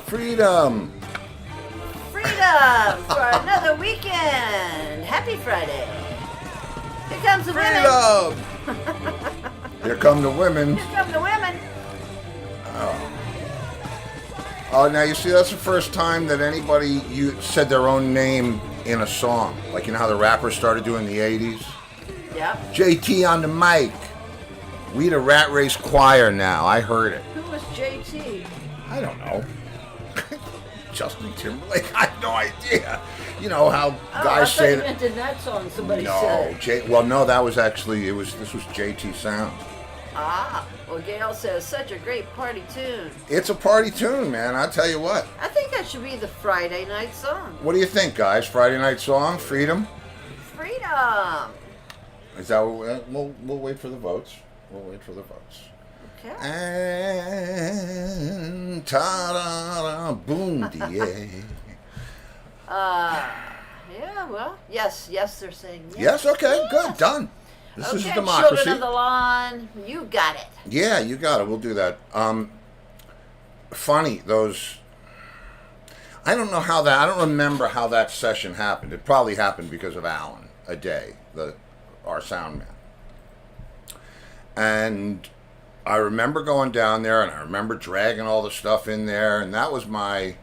Freedom! Freedom for another weekend. Happy Friday. Here comes the Freedom! Here come the women. Here come the women. Oh, now you see, that's the first time that anybody said their own name in a song. Like, you know how the rappers started doing in the 80s? Yep. JT on the mic. We the Rat Race Choir now. I heard it. Who was JT? I don't know. Justin Timberlake? I have no idea. You know how guys say that. You meant in that song somebody said. Well, no, that was actually, this was JT Sound. Ah, well, Gail says, such a great party tune. It's a party tune, man. I'll tell you what. I think that should be the Friday night song. What do you think, guys? Friday night song? Freedom? Freedom. Is that what we'll wait for the votes. We'll wait for the votes. Okay. And ta-da-da, boom, yeah. Yeah, well, yes, they're saying yes. Yes, okay, yes. Good, done. This is Okay, democracy. Children of the Lawn, you got it. Yeah, you got it. We'll do that. Funny, those... I don't remember how that session happened. It probably happened because of Alan Aday, our sound man. And I remember going down there, and I remember dragging all the stuff in there, and that was my...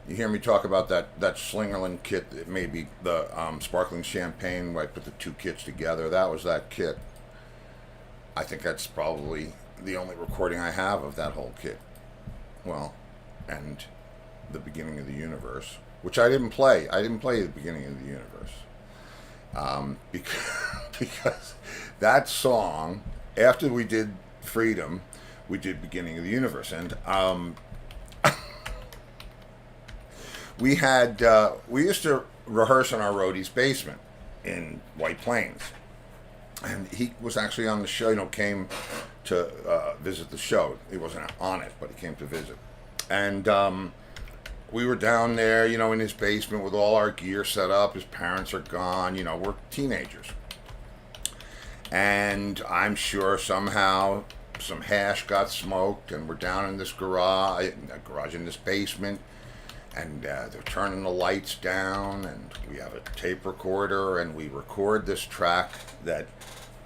You hear me talk about that Slingerland kit, that maybe the sparkling champagne, where I put the two kits together. That was that kit. I think that's probably the only recording I have of that whole kit. Well, and the beginning of the universe, which I didn't play. I didn't play the beginning of the universe. Because that song, after we did Freedom, we did Beginning of the Universe. And we used to rehearse in our roadie's basement in White Plains. And he was actually on the show, came to visit the show. He wasn't on it, but he came to visit. And we were down there, in his basement with all our gear set up. His parents are gone, we're teenagers. And I'm sure somehow some hash got smoked, and we're down in this in this basement. And they're turning the lights down, and we have a tape recorder, and we record this track that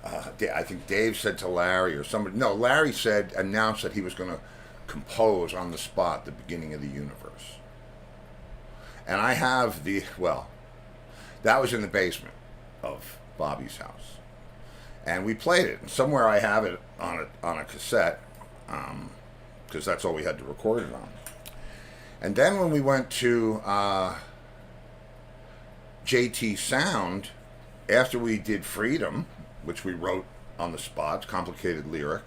I think Dave said to Larry or somebody. No, Larry announced that he was going to compose on the spot the beginning of the universe. And I have that was in the basement of Bobby's house, and we played it. And somewhere I have it on a cassette, because that's all we had to record it on. And then when we went to JT Sound, after we did Freedom, which we wrote on the spot, complicated lyric.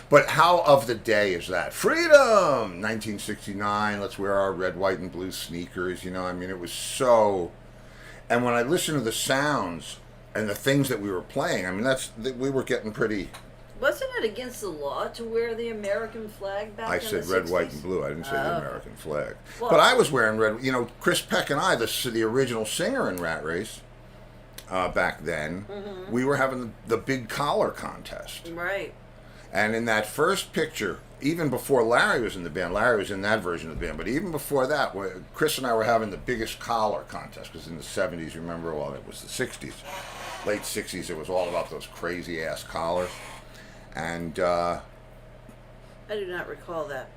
But how of the day is that? Freedom! 1969, let's wear our red, white, and blue sneakers, it was so... And when I listened to the sounds and the things that we were playing, we were getting pretty Wasn't it against the law to wear the American flag back I in the 60s? said red, white, and blue. I didn't say the American flag. Well, but I was wearing red. You know, Chris Peck and I, the original singer in Rat Race, back then, we were having the big collar contest. Right. And in that first picture, even before Larry was in the band, Larry was in that version of the band, but even before that, Chris and I were having the biggest collar contest, because in the 70s, remember, well, it was the 60s, late 60s, it was all about those crazy-ass collars. And I do not recall that.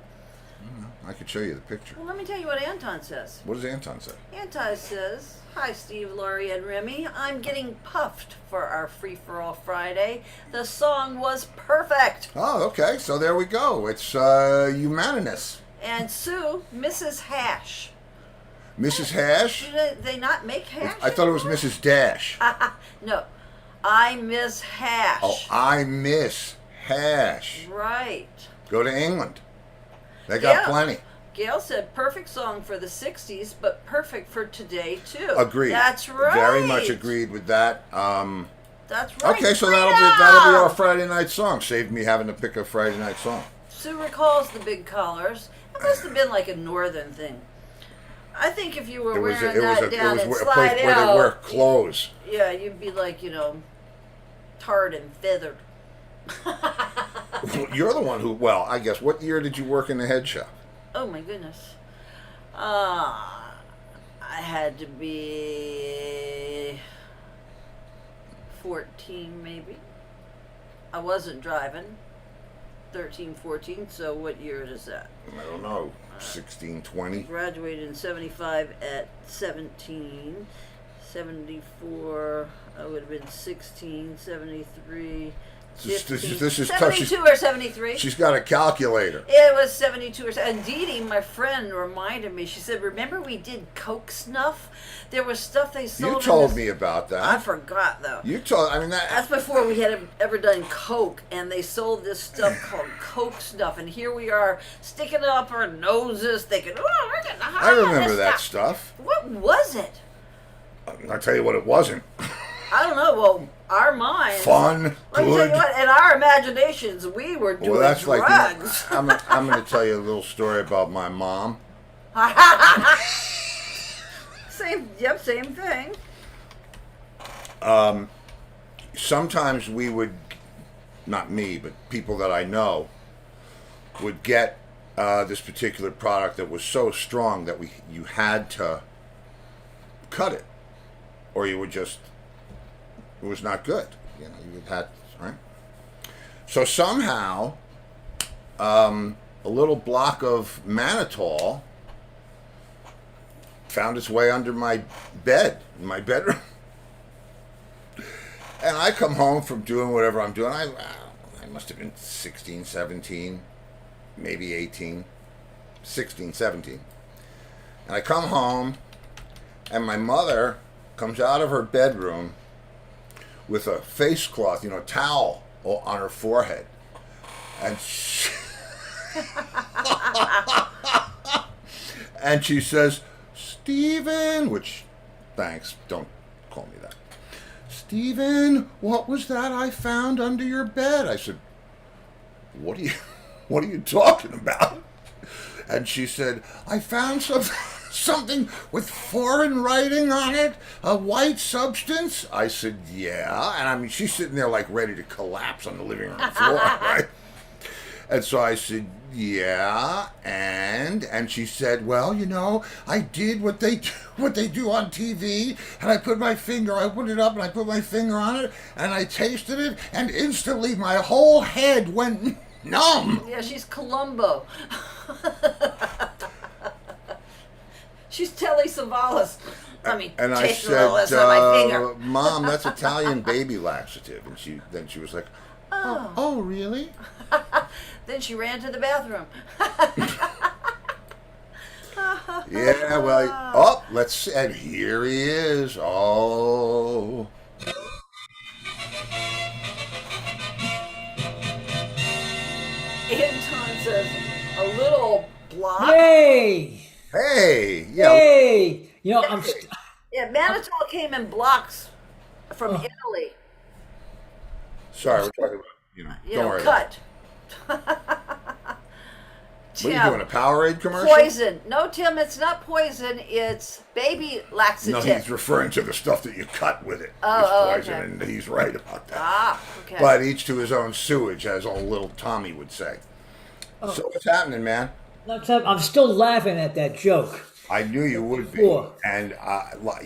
I could show you the picture. Well, let me tell you what Anton says. What does Anton say? Anton says, "Hi, Steve, Laurie, and Remy. I'm getting puffed for our Free-for-All Friday. The song was perfect." Oh, okay, so there we go. It's unanimous. And Sue, Mrs. Hash. Mrs. Hash? Do they not make hash I thought it was anymore? Mrs. Dash. No, I miss hash. Oh, I miss hash. Right. Go to England. They got plenty. Gail said perfect song for the 60s, but perfect for today, too. Agreed. That's right. Very much agreed with that. That's right. Okay, so that'll be our Friday night song. Saved me having to pick a Friday night song. Sue recalls the big collars. It must have been like a northern thing. I think if you were wearing that down in a Slide place where they wear clothes. Yeah, you'd be like, tarred and feathered. You're the one who, well, I guess, what year did you work in the head shop? Oh my goodness. I had to be 14 maybe. I wasn't driving. 13, 14, so what year is that? I don't know, 16, 20? Graduated in 75 at 17. 74, I would have been 16, 73. This is tough. 72 or 73. She's got a calculator. It was 72 or so. And Dee Dee, my friend, reminded me. She said, "Remember we did Coke snuff? There was stuff they sold." You told me about that. I forgot though. You told. I mean, that's before we had ever done Coke, and they sold this stuff called Coke snuff. And here we are sticking it up our noses, thinking, "Oh, we're getting high." I remember that stuff. What was it? I'll tell you what it wasn't. I don't know. Well, our minds. Fun, Let me tell you good. what, in our imaginations, we were doing Well, that's drugs. like, I'm going to tell you a little story about my mom. Same thing. Sometimes we would, not me, but people that I know, would get this particular product that was so strong that you had to cut it, or you would just, it was not good. You had, right? So somehow, a little block of mannitol found its way under my bed, in my bedroom. And I come home from doing whatever I'm doing. I must have been 16, 17, maybe 18, 16, 17. And I come home, and my mother comes out of her bedroom with a face cloth, towel on her forehead. And and she says, "Stephen," which, thanks, don't call me that. "Stephen, what was that I found under your bed?" I said, what are you talking about?" And she said, "I found something with foreign writing on it, a white substance." I said, "Yeah." And I mean, she's sitting there like ready to collapse on the living room floor, right? And so I said, "Yeah, and she said, "Well, I did what they do on TV, and I put it up and I put my finger on it, and I tasted it, and instantly my whole head went numb." Yeah, she's Columbo. She's Telly Savalas. And I taste a little of this on my finger. "Mom, that's Italian baby laxative." And she was like, "Oh, really?" Then she ran to the bathroom. Yeah, well, let's see. And here he is. Oh. Anton says, "A little block." Hey! Hey! Yeah. Hey! Yeah, mannitol came in blocks from Italy. Sorry, we're talking about don't worry about it. cut. What are you doing, a Powerade commercial? Poison. No, Tim, it's not poison. It's baby laxative. No, he's referring to the stuff that you cut with it. Oh, It's poison, okay. and he's right about that. Ah, okay. But each to his own sewage, as old little Tommy would say. Oh. So what's happening, man? I'm still laughing at that joke. I knew you would be. Sure. And, I Why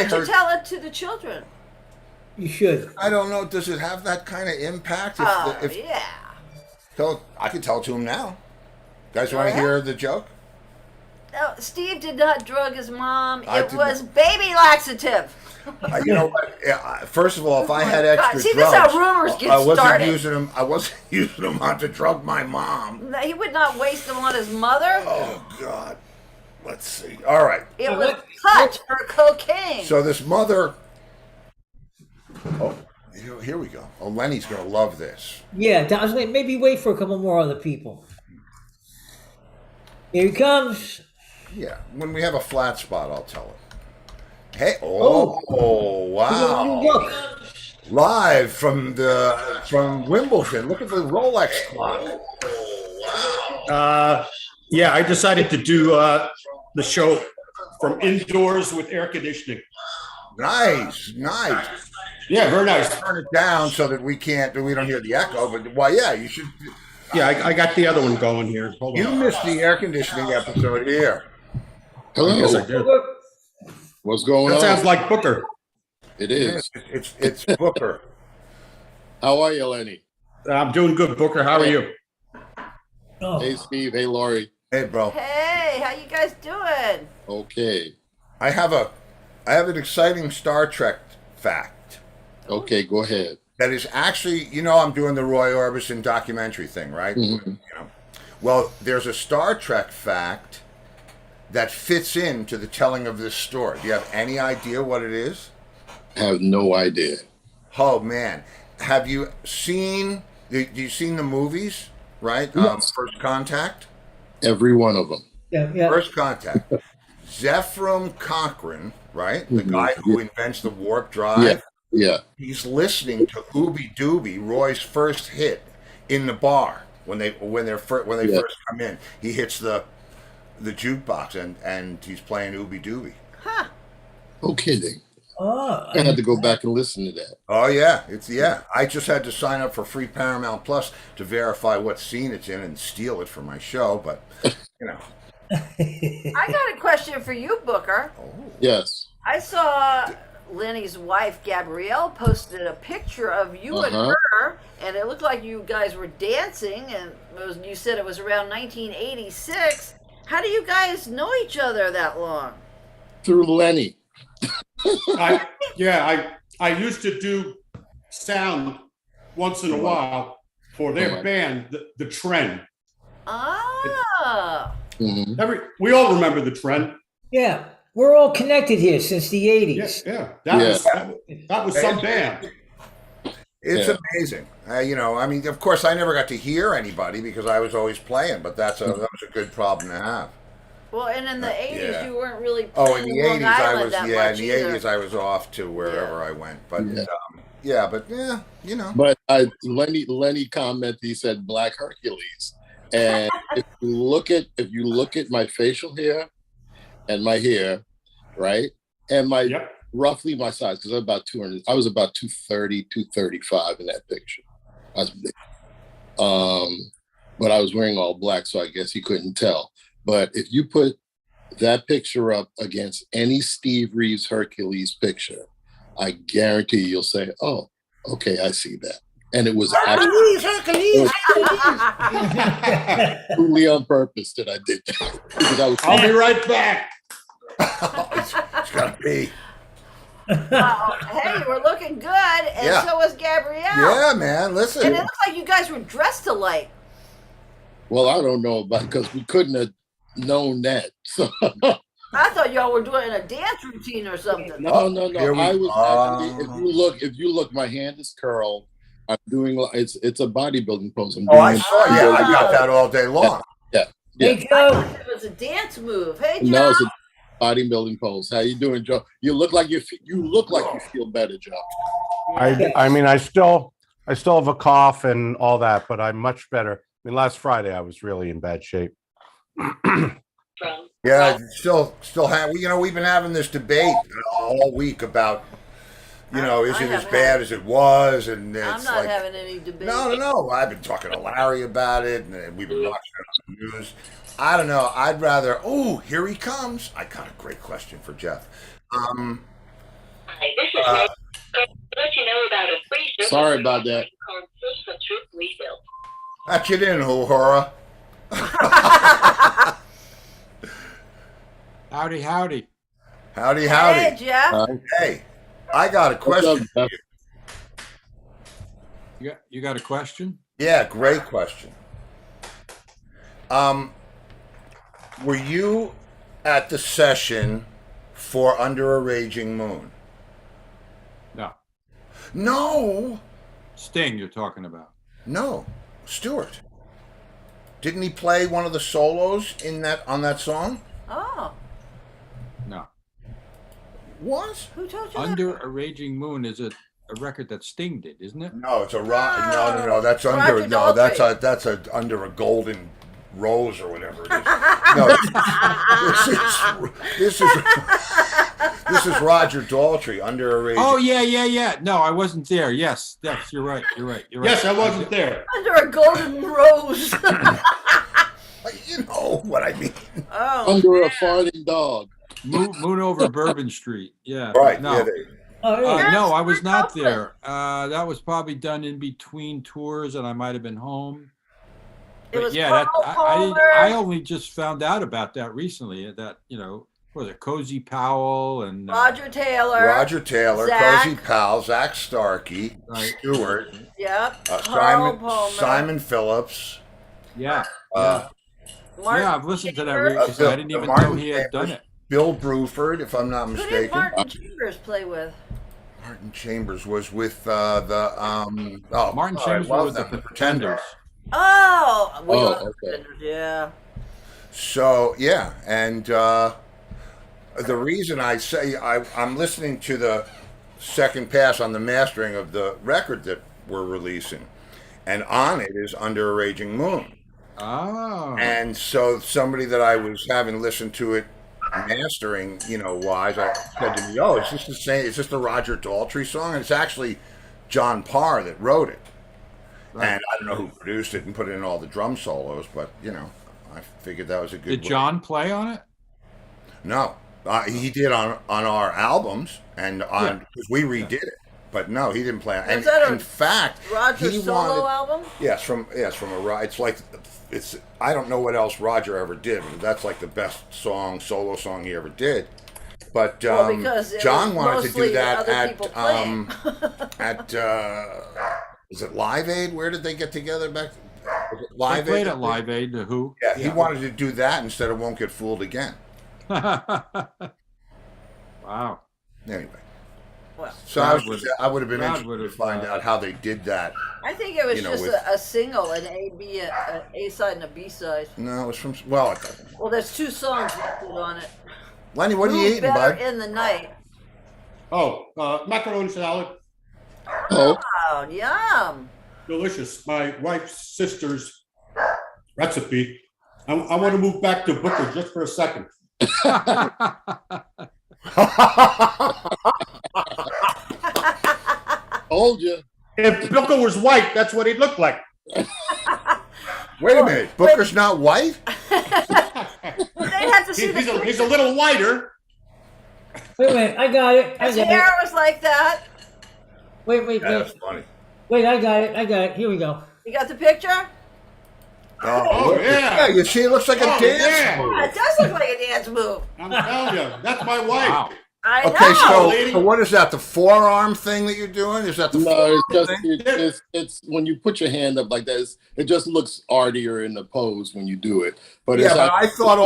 heard... don't you tell it to the children? You should. I don't know, does it have that kind of impact? Yeah. I can tell it to him now. Guys want to Yeah? hear the joke? No, Steve did not drug his mom. I It did was baby laxative. You know what? First of all, if I had extra See, drugs, this is how rumors get I wasn't started. using them. I wasn't using them on to drug my mom. No, he would not waste them on his mother. Oh God. Let's see. All right. It Now, was what- cut for cocaine. So this mother. Oh, here we go. Oh, Lenny's gonna love this. Yeah, I was like, maybe wait for a couple more other people. Here he comes. Yeah. When we have a flat spot, I'll tell it. Hey. Oh. Wow. Look. Live from Wimbledon. Look at the Rolex clock. Yeah, I decided to do the show from indoors with air conditioning. Nice. Yeah, very nice. Turn it down so that we don't hear the echo. But well, yeah, you should. Yeah, I got the other one going here. Hold You on. missed the air conditioning episode here. Hello. Yes, I did. What's going That on? sounds like Booker. It is. It's Booker. How are you, Lenny? I'm doing good, Booker. How are you? Oh. Hey, Steve. Hey, Laurie. Hey, bro. Hey, how you guys doing? Okay. I have an exciting Star Trek fact Okay, go ahead. that is actually, I'm doing the Roy Orbison documentary thing, right? Mhm. Well, there's a Star Trek fact that fits into the telling of this story. Do you have any idea what it is? Have no idea. Oh man, have you seen? Do you seen the movies? Right, Yes. First Contact. Every one of them. Yeah. First Contact. Zephram Cochrane, right, the Mhm. guy who invents the warp drive. Yeah. Yeah. He's listening to Ooby Dooby, Roy's first hit, in the bar when they Yeah. first come in. He hits the jukebox and he's playing Ooby Dooby. Huh. No kidding. Oh, I had to go back and listen to that. Oh yeah, I just had to sign up for free Paramount Plus to verify what scene it's in and steal it for my show. But I got a question for you, Booker. Yes. I saw Lenny's wife, Gabrielle, posted a picture of you and Uh-huh. her, and it looked like you guys were dancing, and you said it was around 1986. How do you guys know each other that long? Through Lenny. I used to do sound once in a while for their band, the Trend. Ah. Mhm. We all remember the Trend. yeah. We're all connected here since the Yeah, 80s. yeah. Yeah. That was some band. it's Yeah. amazing. Of course, I never got to hear anybody because I was always playing. But that was a good problem to have. Well, and in the 80s, Yeah. you weren't really Oh, playing in the Long 80s, I Island was that in much the either. 80s I was off to wherever I went. But Yeah. But Lenny commented, he said Black Hercules. And if you look at my facial hair and my hair, right? And my Yep. roughly my size, because I was about 230, 235 in that picture. I was big. But I was wearing all black, so I guess he couldn't tell. But if you put that picture up against any Steve Reeves Hercules picture, I guarantee you'll say, oh, okay, I see that. And it was actually truly on purpose that I did that. Because I was I'll be right back. it's got to be. Hey, we're looking good, and Yeah. so was Gabrielle. Yeah, man. Listen. And it looks like you guys were dressed alike. well, I don't know about because we couldn't have known that. So I thought y'all were doing a dance routine or something. no. Here we I was go. actually, if you look, my hand is curled. I'm doing it's a bodybuilding pose. I'm Oh, I doing saw. Yeah, I got that all day long. Yeah. Hey, Joe. It was a dance move. Hey, John. No, it's a bodybuilding pose. How you doing, Joe? You look like you feel better, Joe. I still I still have a cough and all that, but I'm much better. I mean, last Friday I was really in bad shape. Yeah, still have. We've been having this debate all week about, is I it as have bad had- as it was? And I'm it's not like, having any debate. no. I've been talking to Larry about it, and we've been watching it on the news. I don't know. I'd rather. Oh, here he comes. I got a great question for Jeff. Hi, this is Meg. To let you know about a free service Sorry about that. called Safe a Trip Refill. That's it in, Uhura. Howdy, howdy. Howdy, Hey, howdy. Jeff. Hey, I got a What's up, question. Jeff? You got a question? Yeah, great question. Were you at the session for Under a Raging Moon? No. No, Sting, you're talking about. no, Stewart. Didn't he play one of the solos on that song? Oh, No. What? who told you Under a Raging Moon is a record that Sting did, isn't it? No, it's a rock. No. That's Roger under. No, that's Daltrey. that's under a golden rose or whatever it is. No, this is Roger Daltrey, Under a Raging. Oh, yeah. No, I wasn't there. Yes, you're right. Yes, I wasn't there. that? Under a golden rose. You know what I mean? Oh, Under a farting dog. Moon over Bourbon Street. Yeah. Right. No. Yeah, Oh, yeah. No, I was not Brooklyn. there. That was probably done in between tours, and I might have been home. it was Yeah, Carl Palmer. I only just found out about that recently. That was it Cozy Powell and Roger Taylor. Roger Taylor, Zach. Cozy Powell, Zach Starkey, Right. Stewart, Yep. Carl Palmer. Simon Phillips. yeah, Uh, Martin I've listened to that Chambers. recently. I didn't even know Martin he had done Chambers. it. Bill Bruford, if I'm not Who did mistaken. Martin Chambers play with? Martin Chambers was with Martin Martin Chambers was with the Pretenders. Oh, we Oh, love okay. Pretenders, yeah. So yeah, and the reason I say I'm listening to the second pass on the mastering of the record that we're releasing, and on it is Under a Raging Moon. Oh, And so somebody that I was having listened to it mastering, wise, I said to me, "Oh, is this the same? Is this the Roger Daltrey song?" And it's actually John Parr that wrote it. Right. And I don't know who produced it and put in all the drum solos, but I figured that was a good. did way. John play on it? No, he did on our albums and on because we redid it. But no, he didn't play. And that a in fact, Roger he solo wanted. album? Yes, from a. It's like it's. I don't know what else Roger ever did, but that's like the best solo song he ever did. But Well, because it John was wanted to mostly do that other people playing. at is it Live Aid? Where did they get together back? Was it They Live played Aid? at Live Aid. The Who? Yeah, he wanted to do that instead of Won't Get Fooled Again. Wow. Anyway, Well, so Brad I would have been Brad interested to would've, find out how they did that. I think it was just with- a single, an A side and a B side. No, it was from it doesn't. Well, there's two songs listed on it. Lenny, what are you Move eating, Better bud? in the Night. Oh, macaroni salad, Oh, Oh, yum. delicious. My wife's sister's recipe. I want to move back to Booker just for a second. told you. If Booker was white, that's what he'd look like. Wait a minute, Booker's not white? They'd have to see the He's a little whiter. Wait a minute. I got it. His hair was like that. Wait. That's funny. Wait, I got it. Here we go. You got the picture? Oh, yeah. Yeah, you see, it looks like a Oh, dance yeah. move. It does look like a dance move. I'm telling you, that's my wife. Wow. I Okay, know. so what is that? The forearm thing that you're doing? Is that the No, forearm it's just thing? it's when you put your hand up like that. It just looks artier in the pose when you do it. But Yeah, it's but I thought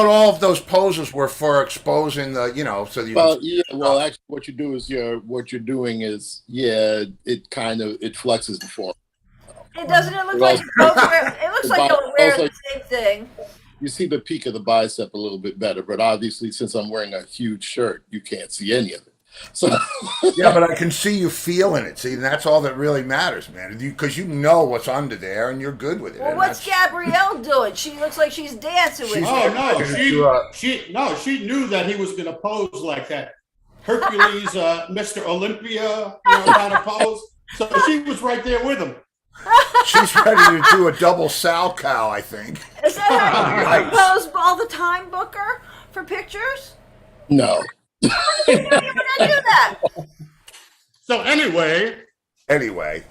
all of those poses were for exposing the, so you. well, yeah. Well, actually, what you do is what you're doing is it kind of flexes the form. It doesn't it look Well, like you're both it looks like you're wearing the same thing. You see the peak of the bicep a little bit better, but obviously, since I'm wearing a huge shirt, you can't see any of it. So Yeah, but I can see you feeling it. See, that's all that really matters, man. Because you know what's under there and you're good with it. Well, And what's that's- Gabrielle doing? She looks like she's dancing with She's- you. Oh no, To, she knew that he was going to pose like that Hercules, Mr. Olympia, kind of pose. So she was right there with him. She's ready to do a double sow cow, I think. Is that how you Nice. pose all the time, Booker, for pictures? no. When are you gonna do that? So anyway, Anyway,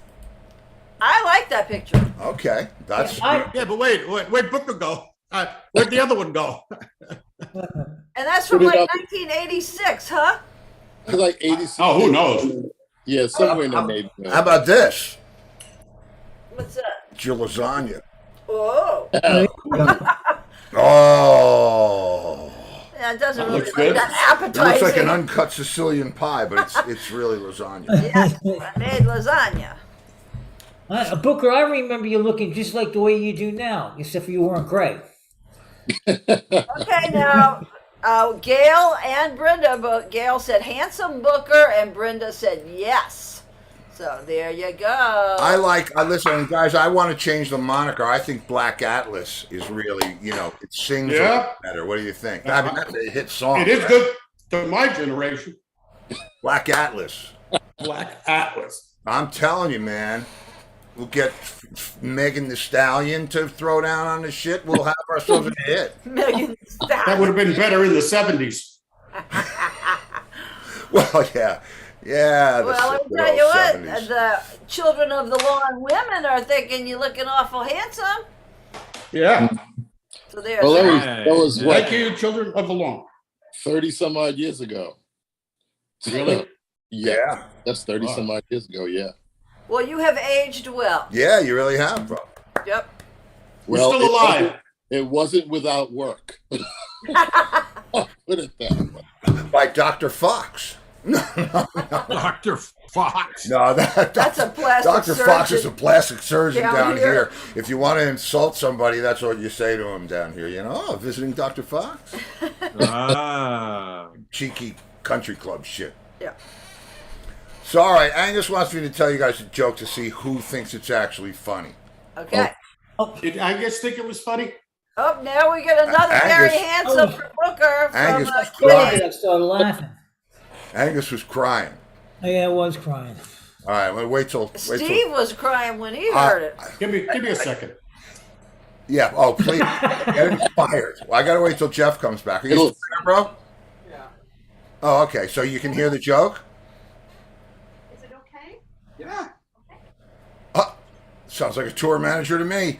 I like that picture. okay. That's yeah, but where'd Booker go? Where'd the other one go? And that's from Put it like up. 1986, huh? It's like 86. Oh, who knows? Yeah, somewhere in the neighborhood. how about this? What's that? It's your lasagna. Oh, Oh, yeah, it doesn't That really looks look good. that it looks like appetizing. an uncut Sicilian pie, but it's really lasagna. Yes, I made lasagna. Booker, I remember you looking just like the way you do now, except for you weren't gray. Okay, now, Gail and Brenda, but Gail said handsome Booker, and Brenda said yes. So there you go. I listen, guys. I want to change the moniker. I think Black Atlas is really, it sings a Yeah. lot better. What do you think? I mean, that's a hit song. It is good to my generation. Black Atlas. Black Atlas. I'm telling you, man. We'll get Megan the Stallion to throw down on the shit. We'll have ourselves a hit. Megan That Stallion. would have been better in the 70s. Well, yeah. Yeah. Well, let me tell you what, the children of the lawn women are thinking you're looking awful handsome. Yeah. So there's Well, that. that was what, Thank you, children of the lawn. 30 some odd years ago. Really? Yeah. That's 30 Wow. some odd years ago, yeah. Well, you have aged well. Yeah, you really have, bro. Yep. We're still alive. It wasn't without work. Put it that way. By Dr. Fox. Dr. Fox. No, That's a plastic Dr. Fox is a surgeon plastic surgeon down down here. here. If you want to insult somebody, that's what you say to him down here. Oh, visiting Dr. Fox? Ah. Cheeky country club shit. Yeah. So, all right, Angus wants me to tell you guys a joke to see who thinks it's actually funny. Okay. Did Angus think it was funny? Oh, now we get another Angus- very handsome Booker from Angus- Kitty. I started laughing. Angus was crying. Yeah, I was crying. All right, well, wait till. Steve was crying when he heard it. Give me a second. Yeah. Oh, please. Get inspired. Well, I gotta wait till Jeff comes back. Are you It'll- still there, bro? Yeah. Oh, okay. So you can hear the joke. Is it okay? Yeah. Sounds like a tour manager to me.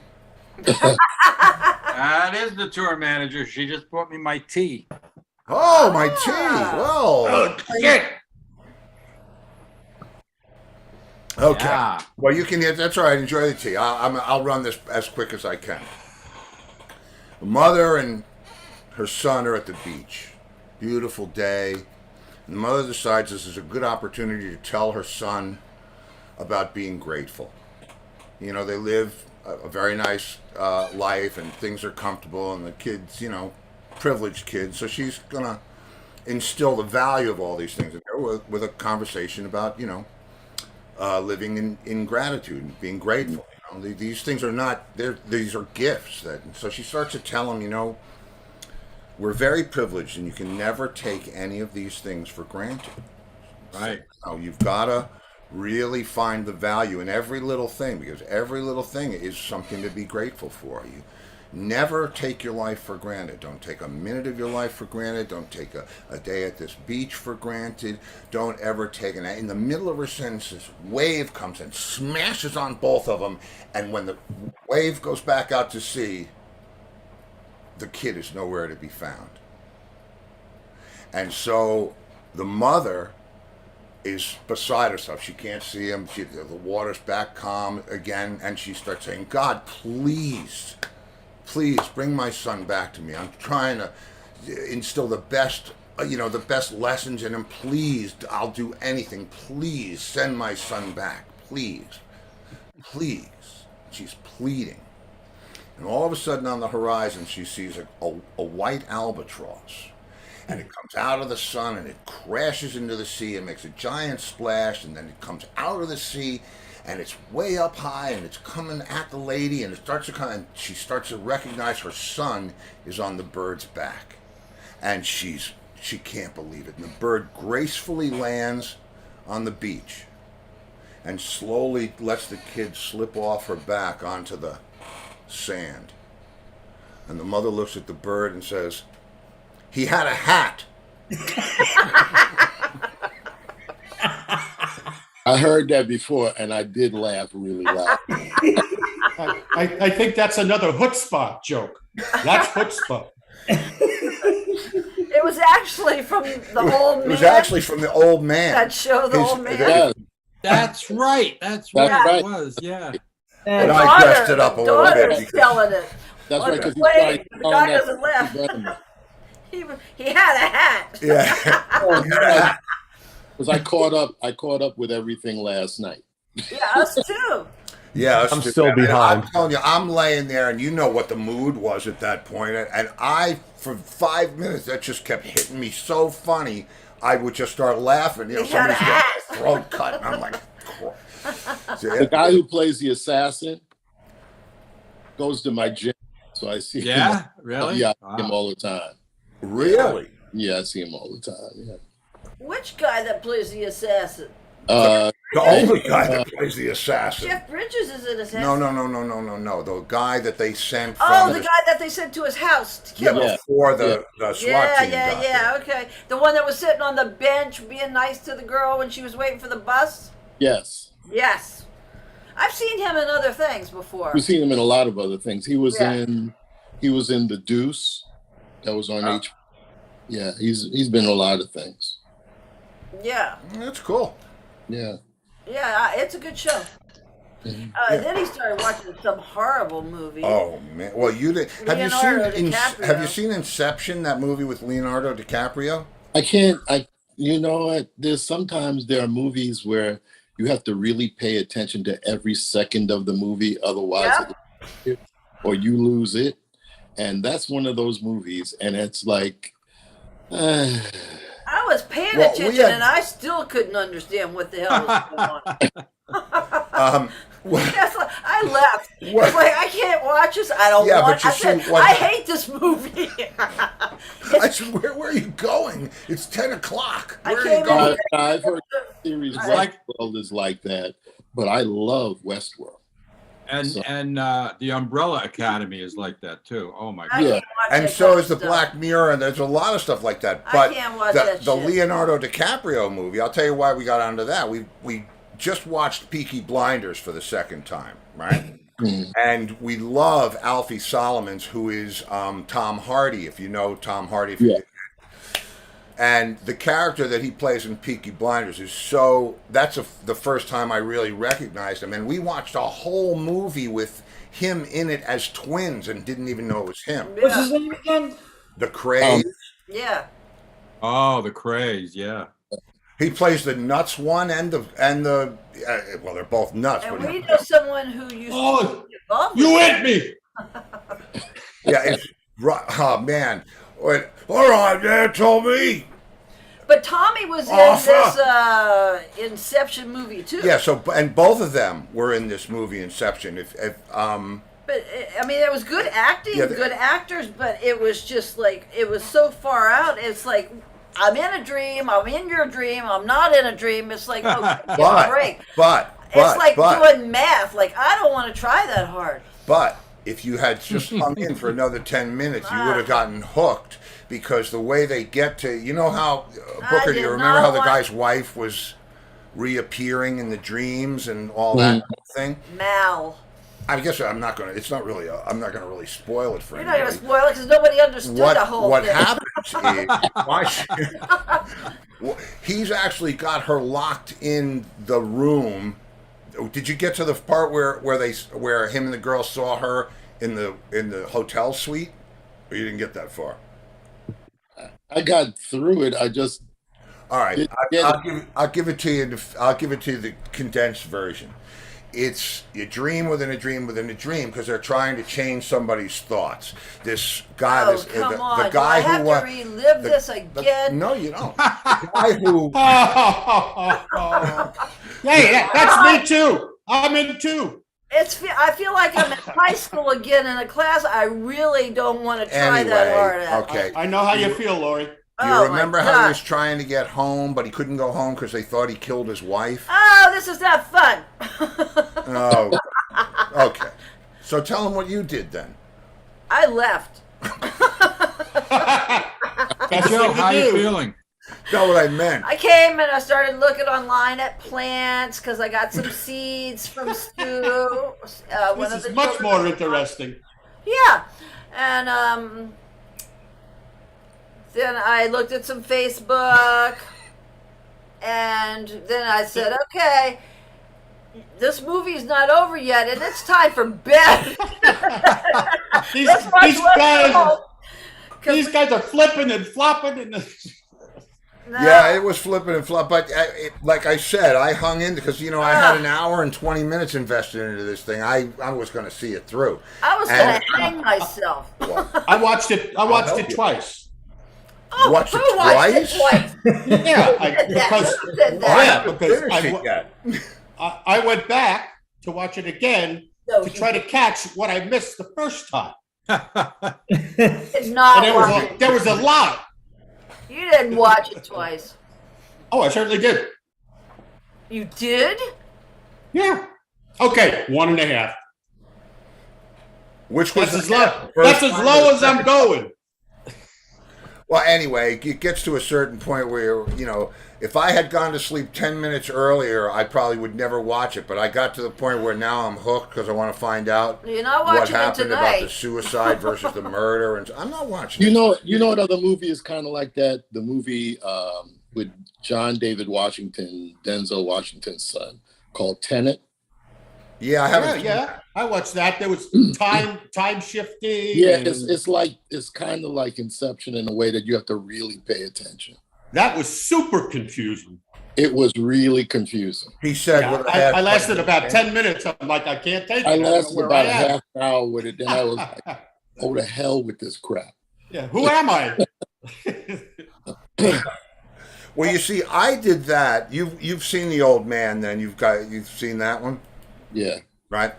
That is the tour manager. She just brought me my tea. Oh, my tea. Well. Shit. Okay. Yeah. Well, you can hear. That's all right. Enjoy the tea. I'll run this as quick as I can. The mother and her son are at the beach. Beautiful day. And the mother decides this is a good opportunity to tell her son about being grateful. They live a very nice life and things are comfortable, and the kids, privileged kids. So she's going to instill the value of all these things in there with a conversation about, living in gratitude and being grateful. These things are not, these are gifts. So she starts to tell him, we're very privileged and you can never take any of these things for granted. Right. So, you've got to really find the value in every little thing, because every little thing is something to be grateful for. You never take your life for granted. Don't take a minute of your life for granted. Don't take a day at this beach for granted. Don't ever take in the middle of her sentence, this wave comes and smashes on both of them, and when the wave goes back out to sea, the kid is nowhere to be found. And so the mother is beside herself. She can't see him. The water's back calm again, and she starts saying, God, please bring my son back to me. I'm trying to instill the best lessons in him. Please, I'll do anything. Please send my son back. Please. She's pleading. And all of a sudden on the horizon, she sees a white albatross. and it comes out of the sun and it crashes into the sea and makes a giant splash, and then it comes out of the sea and it's way up high and it's coming at the lady, and it starts to come, and she starts to recognize her son is on the bird's back, and she can't believe it, and the bird gracefully lands on the beach and slowly lets the kid slip off her back onto the sand. And the mother looks at the bird and says, "He had a hat." I heard that before, and I did laugh really loud. I think that's another chutzpah joke. That's chutzpah. It was actually from the old man. It was actually from the old man. That show, the old man. Yeah, That's right. That's That's right. right. It was. Yeah. But I dressed it up a little bit. Daughter's telling it. that's right. Because Wait, the guy doesn't laugh. He had a hat. Yeah. Because I caught up with everything last night. Yeah, us too. Yeah, I'm still behind. I'm telling you, I'm laying there, and you know what the mood was at that point. And I, for 5 minutes, that just kept hitting me so funny. I would just start laughing. You know, He had a somebody's got hat. their throat cut, and I'm like, The guy who plays the assassin goes to my gym, so I see him. Yeah. Really? Yeah, I see him Wow. all the time. really? Yeah, I see him all the time. Yeah. Which guy that plays the assassin? Uh, The only guy that plays the assassin. Jeff Bridges is an assassin. No. The guy that they sent from Oh, the guy that they sent to his house to kill him. Yeah. before the SWAT Yeah, team got there. yeah, okay. The one that was sitting on the bench being nice to the girl when she was waiting for the bus? yes. Yes. I've seen him in other things before. We've seen him in a lot of other things. He was Yeah. in The Deuce. That was on Oh. H. Yeah, he's been in a lot of things. Yeah. That's cool. Yeah. Yeah, it's a good show. Mhm. Then he started watching some horrible movie. Oh man! Well, you did. Have Leonardo you DiCaprio. seen Inception? That movie with Leonardo DiCaprio. You know what? Sometimes there are movies where you have to really pay attention to every second of the movie, otherwise, or you lose it. And that's one of those movies. And it's like, I was paying Well, attention and I still couldn't understand what the hell was going on. That's like, I left. What? It's like, I can't watch this. I don't Yeah, want. but you I said, see what- I hate this movie. I said, where are you going? It's 10 o'clock. I Where are you came going? in- I've heard the series It's like- Westworld is like that, but I love Westworld. And the Umbrella Academy is like that too. Oh my I god. Yeah. can't watch And that so kind is the of stuff. Black Mirror, and there's a lot of stuff like that. I But can't watch the that shit. Leonardo DiCaprio movie, I'll tell you why we got onto that. We just watched Peaky Blinders for the second time, right? Mm. And we love Alfie Solomons, who is Tom Hardy, if you know Tom Hardy. Yeah. And the character that he plays in Peaky Blinders is the first time I really recognized him. And we watched a whole movie with him in it as twins and didn't even know it was him. What's his Yeah. name again? The Craze. Yeah. Oh, the craze. Yeah. He plays the nuts one and the well, they're both nuts. And But we know someone who used Oh, to be involved with you it. hit me. yeah, it's oh man. Wait, all right, Dad told me. But Tommy was in Arthur. this Inception movie too. Yeah, so and both of them were in this movie Inception. But I mean, it was good acting, Yeah, good actors, but it was just like it was so far out. It's like I'm in a dream, I'm in your dream, I'm not in a dream. It's like okay, give me a break. but It's like doing math. Like I don't want to try that hard. But if you had just hung in for another 10 minutes, you would have gotten hooked, because the way they get to, you know how, Booker, do you did remember not how the want- guy's wife was reappearing in the dreams and all that thing? Mal, I guess I'm not going to, it's not really, I'm not going to really spoil it for you're not gonna anybody. spoil it because nobody understood the whole What thing. happens is, he's actually got her locked in the room. Did you get to the part where him and the girl saw her in the hotel suite, or you didn't get that far? I got through it. I just All right, Yeah. I'll give it to you. I'll give it to you the condensed version. it's you dream within a dream within a dream because they're trying to change somebody's thoughts. This guy, Oh, this come on. the guy Do I have who to relive this again? no, you don't. The guy who Hey, that's me too. I'm in too. I feel like I'm in high school again in a class I really don't want to try that Anyway, hard at. okay. I know how you feel, Lori. Do you Oh, my remember how God. he was trying to get home, but he couldn't go home because they thought he killed his wife? Oh, this is not fun. Oh, okay. So tell him what you did then. I left. That's Joe, what how you you do. feeling? Know what I meant? I came and I started looking online at plants because I got some seeds from Stu. One This of the is much children- more interesting. Yeah, and then I looked at some Facebook, and then I said, okay, this movie's not over yet, and it's time for bed. These, Let's watch these guys, Westworld. 'Cause these guys are flipping and flopping and no, Yeah, it was flipping and flop, but like I said, I hung in because I had an hour and 20 minutes invested into this thing. I was going to see it through. I was going And- to hang myself. I watched it. I watched help it you. twice. Oh, Watched who it watched it twice? twice? Yeah, did that? because Who did I that? Yeah, haven't because finished it yet. I went back to watch it again No, to you try to catch what I missed the first time, did not and watch it. there was a lot. You didn't watch it twice. Oh, I certainly did. You did? Yeah. Okay, 1.5. Which was That's as the low. first That's as time low or as I'm second? going. Well, anyway, it gets to a certain point where, if I had gone to sleep 10 minutes earlier, I probably would never watch it. But I got to the point where now I'm hooked because I want to find out You're not what watching it happened about the tonight. suicide versus the murder. And I'm not watching You it. know what other movie is kind of like that? The movie with John David Washington, Denzel Washington's son, called Tenet. Yeah, I Yeah, haven't. yeah. I watched that. There was time shifting. Yeah, and it's kind of like Inception in a way that you have to really pay attention. that was super confusing. It was really confusing. He said, Yeah, with a half- I lasted about 10 minutes. I'm like, I can't take it. I don't know lasted where about I a am. half hour with it. Then I was like, oh, the hell with this crap. Yeah, who am I? Well, you see, I did that. You've seen The Old Man, then you've seen that one, Yeah. right?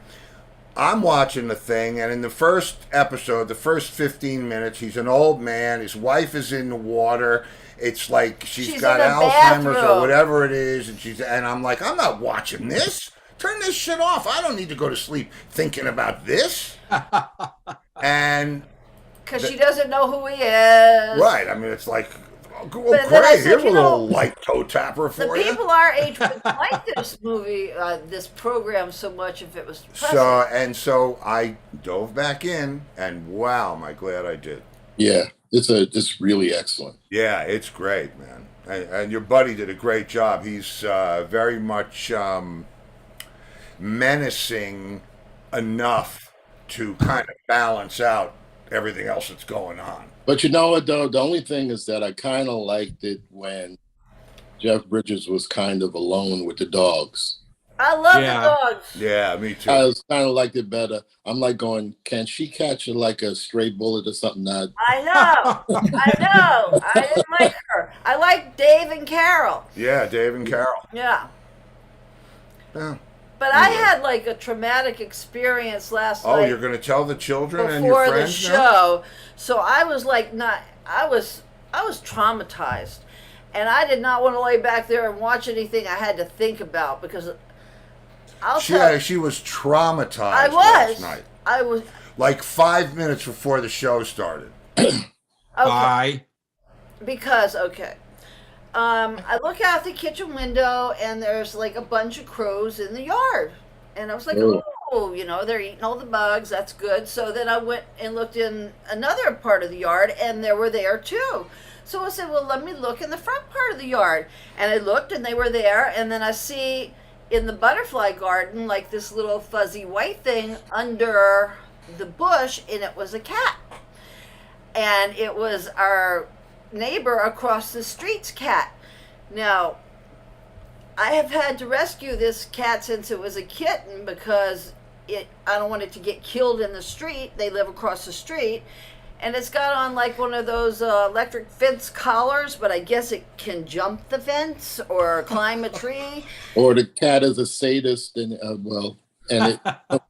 I'm watching the thing, and in the first episode, the first 15 minutes, he's an old man. His wife is in the water. It's like she's got in a Alzheimer's or bathroom. whatever it is, and I'm like, I'm not watching this. Turn this shit off. I don't need to go to sleep thinking about this. And Because she doesn't know who he is. right, I mean, it's like, oh, But then I great. said, Here's a you little know, light toe tapper The for you. people our age would like this movie, this program so much if it was present. So I dove back in, and wow, am I glad I did. Yeah. It's really excellent. Yeah, it's great, man. And your buddy did a great job. He's very much menacing enough to kind of balance out everything else that's going on. But you know what, though? The only thing is that I kind of liked it when Jeff Bridges was kind of alone with the dogs. I love Yeah. the dogs. Yeah, me too. I was kind of liked it better. I'm like going, can she catch like a stray bullet or something? Not. I know. I know. I didn't like her. I like Dave and Carol. Yeah, Dave and Carol. Yeah. Yeah. But I had like a traumatic experience last Oh, night you're going to tell the children and your before the friends now? show. So I was like I was traumatized. And I did not want to lay back there and watch anything I had to think about because She was traumatized I last was. night. I was Like 5 minutes before the show started. okay. Bye. Because I look out the kitchen window and there's like a bunch of crows in the yard, and I was like, Oh. oh, they're eating all the bugs. That's good. So then I went and looked in another part of the yard, and they were there too. So I said, well, let me look in the front part of the yard, and I looked, and they were there, and then I see in the butterfly garden like this little fuzzy white thing under the bush, and it was a cat, and it was our neighbor across the street's cat. Now, I have had to rescue this cat since it was a kitten because I don't want it to get killed in the street. They live across the street. And it's got on like one of those electric fence collars, but I guess it can jump the fence or climb a tree. Or the cat is a sadist, and and it,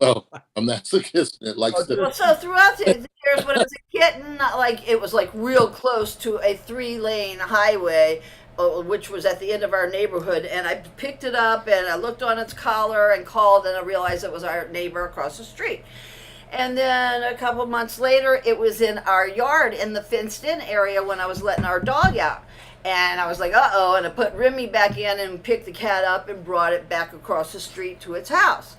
well, I'm not suggesting it likes to. Well, so throughout the years when it was a kitten, not like it was like real close to a 3-lane highway, which was at the end of our neighborhood, and I picked it up and I looked on its collar and called, and I realized it was our neighbor across the street. And then a couple months later, it was in our yard in the fenced-in area when I was letting our dog out. And I was like, uh-oh, and I put Remy back in and picked the cat up and brought it back across the street to its house.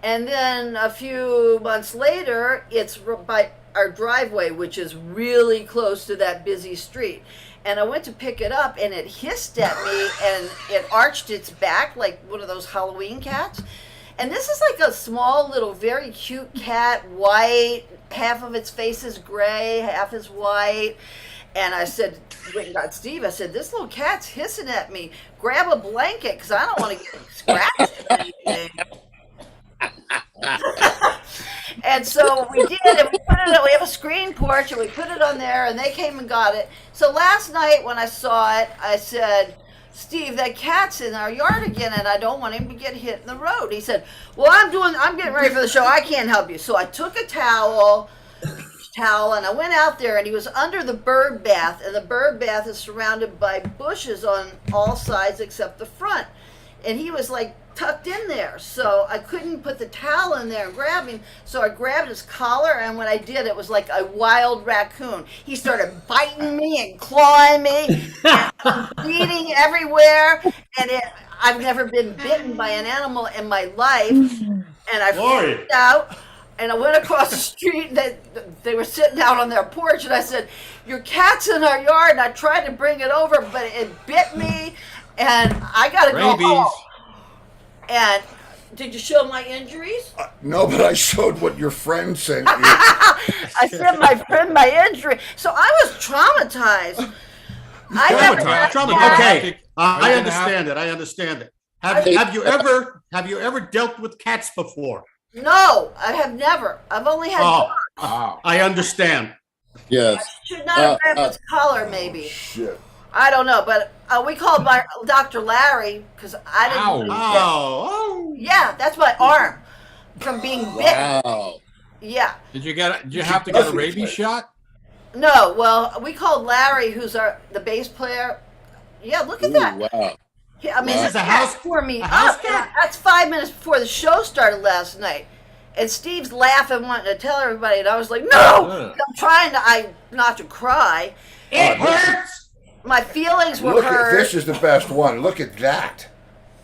And then a few months later, it's by our driveway, which is really close to that busy street. And I went to pick it up, and it hissed at me, and it arched its back like one of those Halloween cats. And this is like a small little, very cute cat, white, half of its face is gray, half is white. And I said, went and got Steve, I said, this little cat's hissing at me. Grab a blanket, because I don't want to get scratched or anything. And so we did, and we have a screen porch, and we put it on there, and they came and got it. So last night when I saw it, I said, Steve, that cat's in our yard again, and I don't want him to get hit in the road. He said, well, I'm getting ready for the show. I can't help you. So I took a towel, and I went out there, and he was under the bird bath, and the bird bath is surrounded by bushes on all sides except the front. And he was like tucked in there, so I couldn't put the towel in there and grab him, so I grabbed his collar, and when I did, it was like a wild raccoon. He started biting me and clawing me, and bleeding everywhere, and I've never been bitten by an animal in my life, and I freaked out, and I went across the street, and they were sitting out on their porch, and I said, your cat's in our yard, and I tried to bring it over, but it bit me, and I gotta go home. And did you show my injuries? No, but I showed what your friend sent you. I sent my friend my injury. So I was traumatized. Traumatized. Okay, I understand it. I understand it. Have you ever dealt with cats before? No, I have never. I've only had dogs. Wow. I understand. Yes. I should not have grabbed his collar, maybe. Shit. I don't know, but we called my Dr. Larry because I didn't. Oh. Yeah, that's my arm from being bitten. Wow. Yeah. Did you have to get a rabies shot? No, well, we called Larry, who's the bass player. Yeah, look at that. Wow. Yeah, I mean, This is the a cat house- tore me a house up. cat? That's 5 minutes before the show started last night. And Steve's laughing, wanting to tell everybody, and I was like, no! I'm trying not to cry. It hurts. My feelings were Look, hurt. this is the best one. Look at that.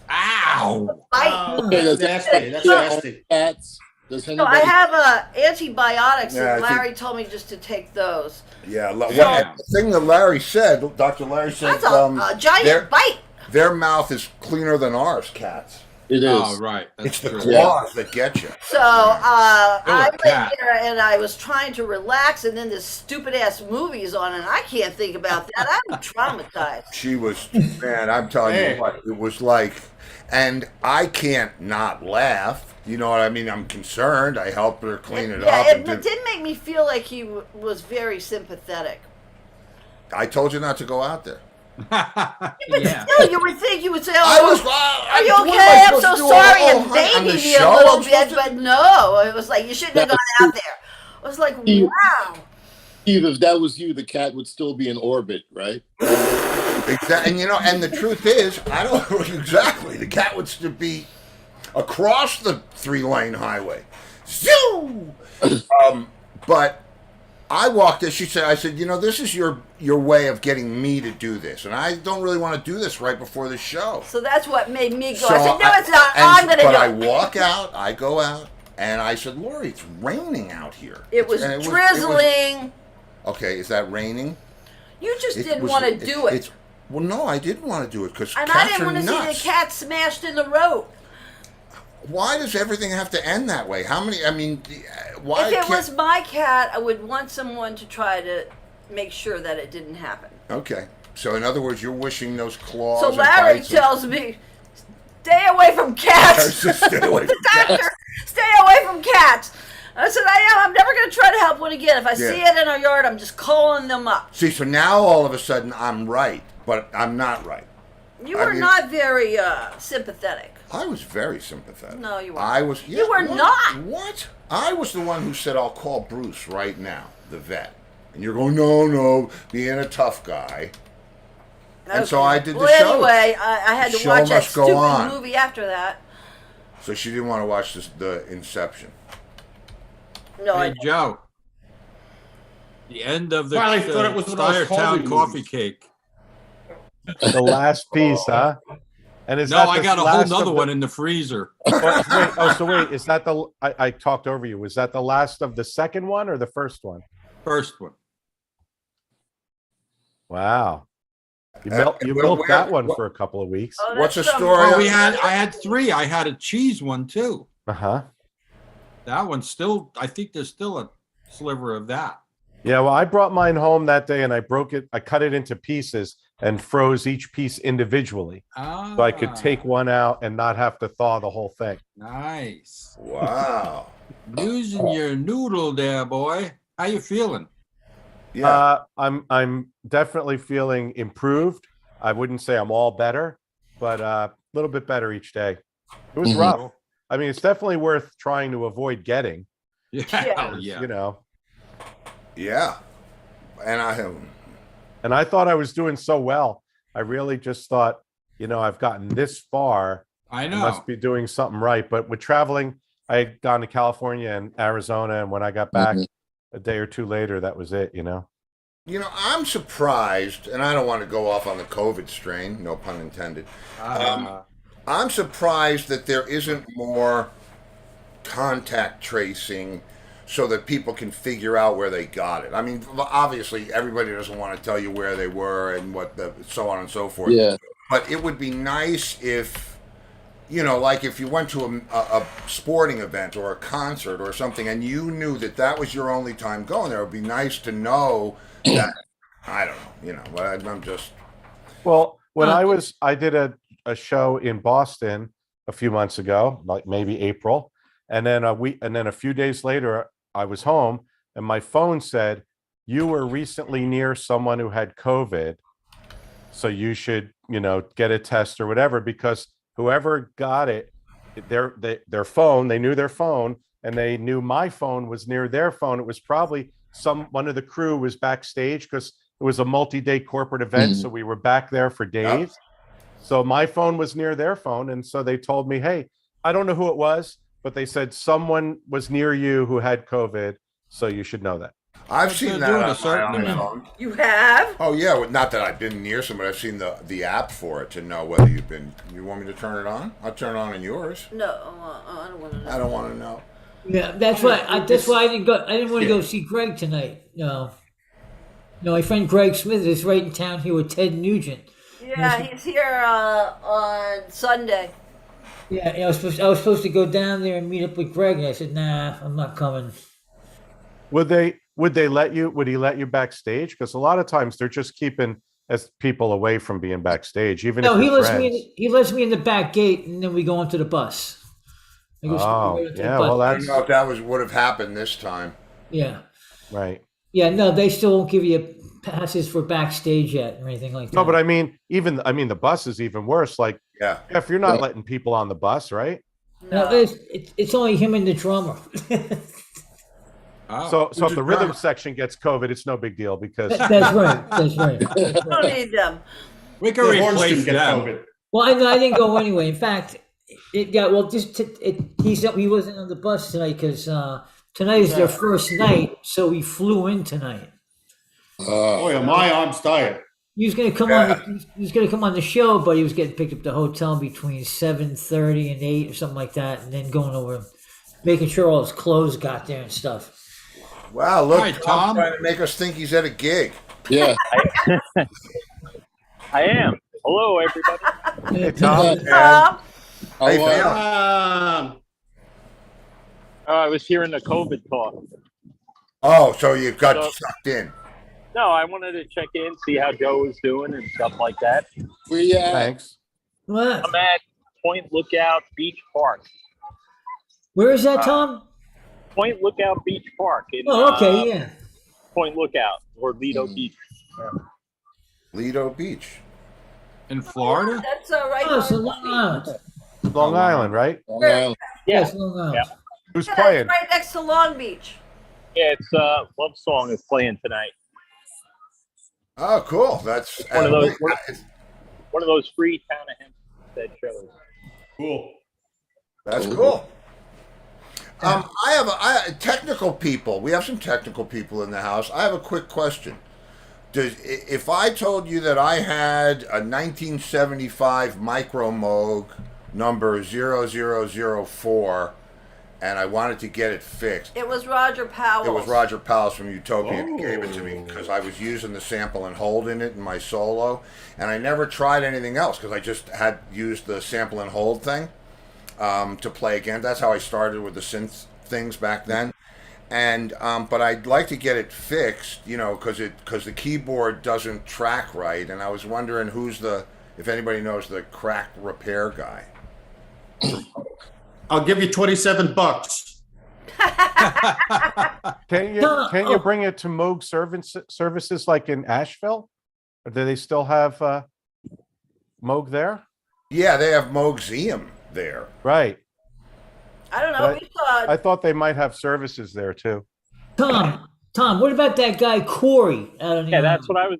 Ow! Okay, That's nasty. That's nasty. Cats. Does So anybody? I have antibiotics, Yeah, and I think- Larry told me just to take those. Yeah. Yeah. The thing that Larry said, Dr. Larry said, That's a giant bite. their mouth is cleaner than ours, cats. It is. Oh, right. That's It's the true. claws that get you. So I went cat. there, and I was trying to relax, and then this stupid-ass movie's on, and I can't think about that. I'm traumatized. She was, man, I'm telling Hey. you what, it was like, and I can't not laugh. You know what I mean? I'm concerned. I helped her clean it up. Yeah, and it did make me feel like he was very sympathetic. I told you not to go out there. But Yeah. still, you would think you would say, I "Oh, was. are you what am okay? I I'm supposed so to do? sorry," Oh, and on baby the me a show? little I'm bit. supposed to- But no, it was like you shouldn't have gone out there. I was like, You- wow. Either if that was you, the cat would still be in orbit, right? Exactly. And and the truth is, I don't exactly. The cat would still be across the 3-lane highway. Zoo. But I walked in. I said, this is your way of getting me to do this, and I don't really want to do this right before the show. So that's what made me go. So I said, no, it's not. I'm going to do But I it. walk out. I go out, and I said, Lori, it's raining out here. It was And drizzling. Okay, is that raining? You just It didn't was- want to do it. Well, no, I didn't want to do it because And I cats didn't are want to see nuts. the cat smashed in the road. Why does everything have to end that way? How many? I mean, why? If it can't- was my cat, I would want someone to try to make sure that it didn't happen. Okay, so in other words, you're wishing those claws. So and Larry bites tells me, stay away from cats. Stay away from Doctor, stay away from cats. I said, I'm never going to try to help one again. If I see it in our yard, I'm just calling them up. See, so now all of a sudden I'm right, but I'm not right. You were not very sympathetic. I was very sympathetic. No, you weren't. I was. Yeah, You were not. What? I was the one who said, I'll call Bruce right now, the vet. And you're going, no, being a tough guy. And so I did the show. Anyway, I had to watch that stupid movie after that. So she didn't want to watch the Inception. No, Hey, Joe. The end of the Finally thought it was one of those Town Colby coffee movies. cake. The last piece, huh? And is No, that I the got a last whole of nother the- one in the freezer. So wait, is that the? I talked over you. Was that the last of the second one or the first one? First one. Wow, you where- milked that one what- for a couple of weeks. Oh, What's that's the some- story? Well, I had three. I had a cheese one too. Uh-huh. That one's still, I think there's still a sliver of that. Yeah, well, I brought mine home that day and I broke it. I cut it into pieces and froze each piece individually, so I could take one out and not have to thaw the whole thing. Nice. Wow. Using your noodle there, boy. How you feeling? Yeah. I'm definitely feeling improved. I wouldn't say I'm all better, but a little bit better each day. It was rough. I mean, it's definitely worth trying to avoid getting. Yeah. You know. Yeah. And I thought I was doing so well. I really just thought, I've gotten this far. I I know. must be doing something right. But with traveling, I had gone to California and Arizona, and when I got back a day or two later, that was it. I'm surprised, and I don't want to go off on the COVID strain, no pun intended. I'm surprised that there isn't more contact tracing so that people can figure out where they got it. I mean, obviously, everybody doesn't want to tell you where they were and so on and so forth. Yeah. But it would be nice if, like if you went to a sporting event or a concert or something and you knew that was your only time going there, it would be nice to know that, I don't know, but I'm just... Well, when I did a show in Boston a few months ago, like maybe April, and then a few days later, I was home and my phone said, "You were recently near someone who had COVID, so you should, get a test or whatever," because whoever got it, their phone, they knew their phone, and they knew my phone was near their phone. It was probably one of the crew was backstage because it was a multi-day corporate event, so we were back there for days. So my phone was near their phone, and so they told me, "Hey, I don't know who it was, but they said someone was near you who had COVID, so you should know that." I've seen that doing on a certain my amount. phone. You have? Oh yeah, well, not that I've been near somebody. I've seen the app for it to know whether you've been. You want me to turn it on? I'll turn it on in yours. No, I don't want to know. I don't want to know. Yeah, that's why I didn't go. I didn't want to go see Greg tonight. No, my friend Greg Smith is right in town here with Ted Nugent. Yeah, he's here on Sunday. Yeah, I was supposed to go down there and meet up with Greg, and I said, "Nah, I'm not coming." Would he let you backstage? Because a lot of times they're just keeping as people away from being backstage, even No, if he they're lets friends. he lets me in the back gate, and then we go onto the bus. I go Oh, straight onto the yeah, bus. well, I don't know if that would have happened this time. Yeah. Right. Yeah, no, they still won't give you passes for backstage yet or anything like that. No, but I mean, the bus is even worse. Like, Yeah. if you're not letting people on the bus, right? No, it's only him and the drummer. Oh. So if the rhythm section gets COVID, it's no big deal because That's right. That's right. Don't need them. We can The horns replace didn't get them. COVID. Well, I didn't go anyway. In fact, he said he wasn't on the bus tonight because tonight is their first night, so he flew in tonight. Oh yeah, my arm's tired. He was gonna come he was gonna come on the show, but he was getting picked up at the hotel between 7:30 and 8 or something like that, and then going over, making sure all his clothes got there and stuff. Wow, look, All right, Tom. Tom's trying to make us think he's at a gig. Yeah. I am. Hello, everybody. Hey, Tom. Tom, How you Oh, feeling? I was hearing the COVID talk. Oh, so you got So- sucked in. No, I wanted to check in, see how Joe was doing and stuff like that. Where you at? Thanks. What? Point Lookout Beach Park. Where is that, Tom? Point Lookout Beach Park in Oh, okay, yeah. Point Lookout or Lido Beach. Lido Beach. In Florida? That's right. Oh, so on Long the Island. Long Island, right? Long Island. Yeah, Yes, Long Island. Yeah. Who's beach. playing? It's right next to Long Beach. yeah. It's Love Song is playing tonight. Oh, cool. That's One of those free Town of Hempstead shows. Cool. That's cool. I have technical people. We have some technical people in the house. I have a quick question. If I told you that I had a 1975 Micro Moog number 0004 and I wanted to get it fixed, It was Roger Powell. it was Roger Powell's from Utopia who gave it to me because I was using the sample and hold in it in my solo, and I never tried anything else because I just had used the sample and hold thing to play again. That's how I started with the synth things back then. And but I'd like to get it fixed, you know, because the keyboard doesn't track right, and I was wondering if anybody knows the crack repair guy. I'll give you $27. Can you bring it to Moog services like in Asheville? Or do they still have Moog there? Yeah, they have Moogseum there. Right. I don't know. But We saw. I thought they might have services there too. Tom, what about that guy Corey? Out of Yeah, that's what I was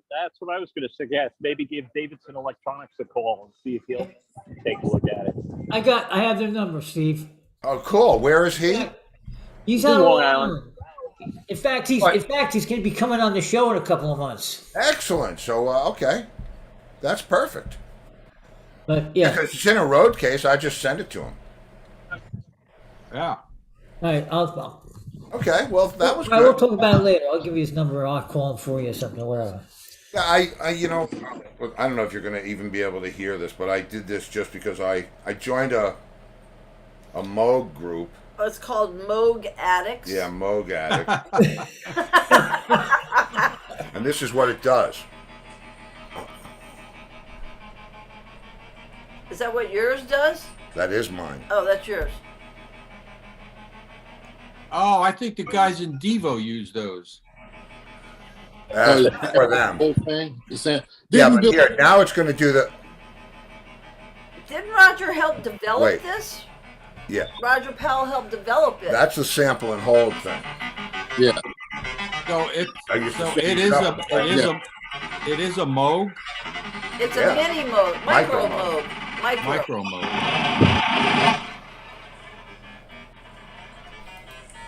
going to suggest. Maybe give Davidson Electronics a call and see if he'll take a look at it. I have their number, Steve. Oh, cool. Where is he? He's In out of Long Long Island. Island. In fact, he's going to be coming on the show in a couple of months. Excellent. So okay, that's perfect. But yeah, Because it's in a road case, I just send it to him. Yeah. all right. I'll Okay, well that was all right, we'll good. talk about it later. I'll give you his number. I'll call him for you or something or whatever. Yeah, I don't know if you're going to even be able to hear this, but I did this just because I joined a Moog group. It's called Moog Addicts. Yeah, Moog Addict. And this is what it does. Is that what yours does? That is mine. Oh, that's yours. Oh, I think the guys in Devo use those. That's for them. Whole thing. Yeah, but here, now it's going to do the... Didn't Roger help develop Wait. this? Yeah, Roger Powell helped develop it. that's the sample and hold thing. Yeah. So it I used to so set it it is up. it is a Moog It's Yeah. a mini Moog, micro Micro Moog. micro Moog.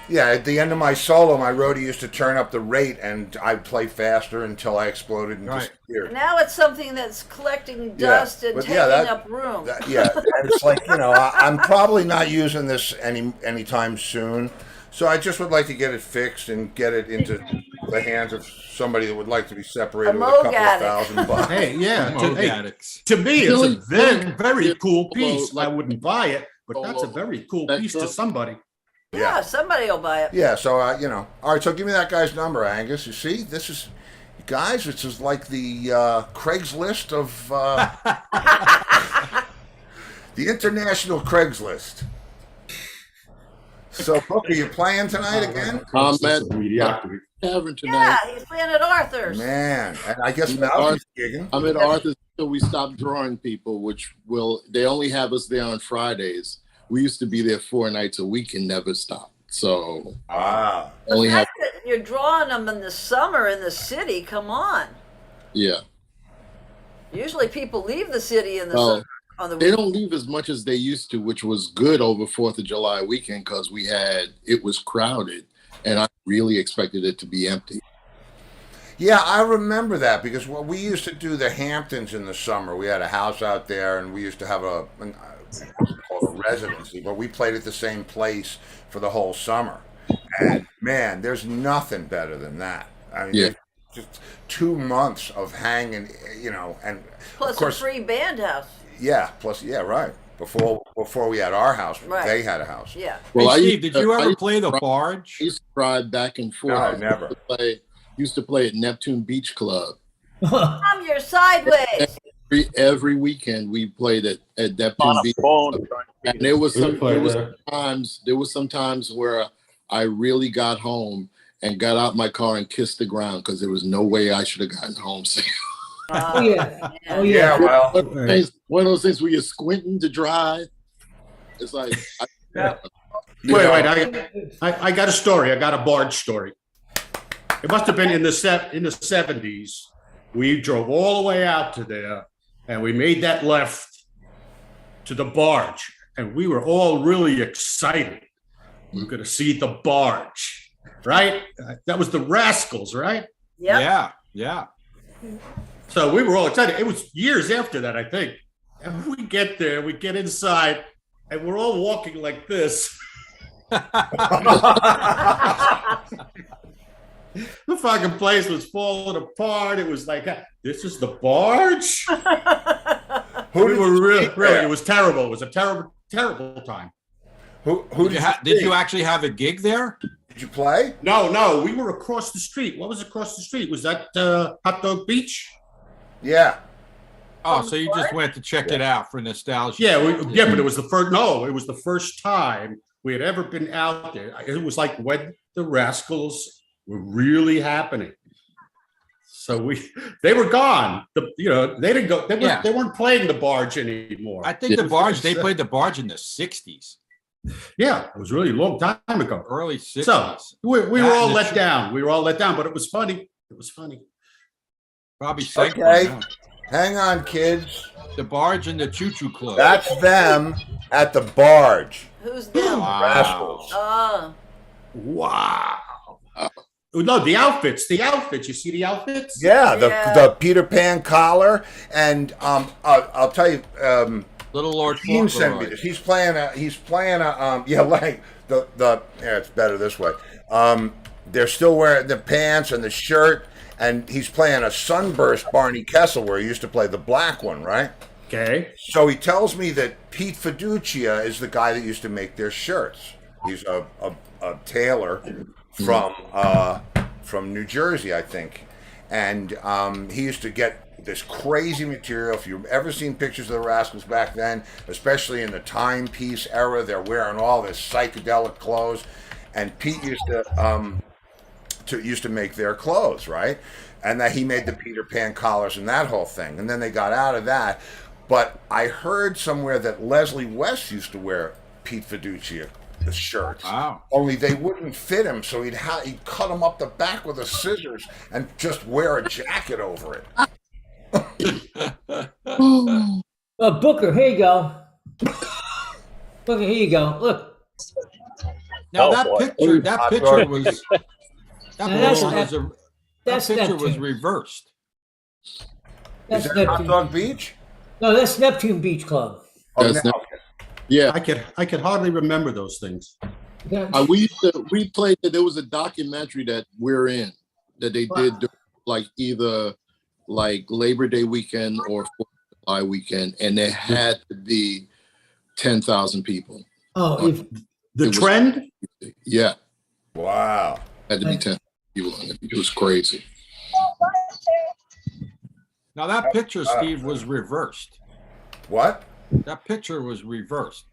Yeah, at the end of my solo, my roadie used to turn up the rate, and I'd play faster until I exploded and Right. disappeared. Now it's something that's collecting dust and but taking yeah, that- up room. Yeah, and it's like, you know, I'm probably not using this anytime soon, so I just would like to get it fixed and get it into the hands of somebody that would like to be separated A with a Moog couple addict. of $1,000. Hey, yeah. Moog Hey, addicts. to me, it's Really? a very, very Yeah. cool piece. Like- I wouldn't buy it, but that's a very cool That piece to truck? somebody. Yeah, somebody will buy it. Yeah, so, you know, all right, so give me that guy's number, Angus. You see, this is, guys, this is like the Craigslist of, the international Craigslist. So, Booker, you playing tonight again? I'm at Mediocrity. Tavern Yeah, tonight. he's playing at Arthur's. Man, and I guess I'm now at he's gigging. I'm at Arthur's until we stop drawing people, they only have us there on Fridays. We used to be there 4 nights a week and never stop. So Ah. The only have, fact that you're drawing them in the summer in the city, come on. yeah. Usually people leave the city in the Well, summer on the They weekend. don't leave as much as they used to, which was good over 4th of July weekend because it was crowded and I really expected it to be empty. Yeah, I remember that because we used to do the Hamptons in the summer. We had a house out there, and we used to have called a residency, but we played at the same place for the whole summer. And man, there's nothing better than that. I mean, Yeah. just 2 months of hanging, you know, and Plus of course, a free band house. yeah, plus yeah, right. Before we had our house, Right. they had a house. Yeah. Well, I Hey, Steve, used did to- you I ever used play the to- barge? I used to ride back and forth. No, never. Used to play at Neptune Beach Club. Tom, you're sideways. every weekend we played at On Neptune a Beach. phone. trying to And figure there was We played some times where I really got home and got out my car and kissed the ground because there was no way I should have gotten home. Oh yeah. Oh Yeah, yeah. well, Right. One of those things where you're squinting to drive. It's like, I got a story. I got a barge story. It must have been in the 70s. We drove all the way out to there, and we made that left to the barge, and we were all really excited. We were going to see the barge, right? That was the Rascals, right? Yep. Yeah, yeah. So we were all excited. It was years after that, I think. And we get there, we get inside, and we're all walking like this. The fucking place was falling apart. It was like, this is the barge? Who We did were you really, see there? it was terrible. It was a terrible, terrible time. Who Did see? you actually have a gig there? Did you play? No, we were across the street. What was across the street? Was that Hot Dog Beach? Yeah. Oh, so you just went to check it out for nostalgia. Yeah, but it was the first. No, it was the first time we had ever been out there. It was like when the Rascals were really happening. So they were gone. They didn't go. They weren't playing the barge anymore. I think the barge. They played the barge in the '60s, Yeah, it was really a long time ago. early '60s. So we were all let down. We were all let down, but it was funny. It was funny. Probably sank Okay. by now. Hang on, kids. The barge and the Choo Choo Club. That's them at the barge. Who's them? Wow. Rascals. Oh, Wow. No, the outfits. The outfits. You see the outfits? Yeah, Yeah. the Peter Pan collar, and I'll tell you, Little Lord Dean sent me Fauntleroy. this. He's playing like it's better this way. They're still wearing the pants and the shirt, and he's playing a sunburst Barney Kessel where he used to play the black one, right? Okay. So he tells me that Pete Fiducia is the guy that used to make their shirts. He's a tailor from New Jersey, I think, and he used to get this crazy material. If you've ever seen pictures of the Rascals back then, especially in the timepiece era, they're wearing all this psychedelic clothes, and Pete used to make their clothes, right? And that he made the Peter Pan collars and that whole thing. And then they got out of that. But I heard somewhere that Leslie West used to wear Pete Fiducia shirts. Wow. Only they wouldn't fit him, so he'd cut them up the back with the scissors and just wear a jacket over it. Booker, here you go. Booker, here you go. Look. Now Oh, that boy. picture, that picture was That's picture was Neptune. reversed. That's Is that Hot Neptune. Dog Beach? No, that's Neptune Beach Club. Oh, That's no. not- yeah. I could hardly remember those things. We played. There was a documentary that we're in that they did like either like Labor Day weekend or 4th of July weekend, and there had to be 10,000 people. Oh, The was- trend? Yeah, Wow. had to be 10 people on it. It was crazy. Now that picture, Steve, was reversed. What? That picture was reversed.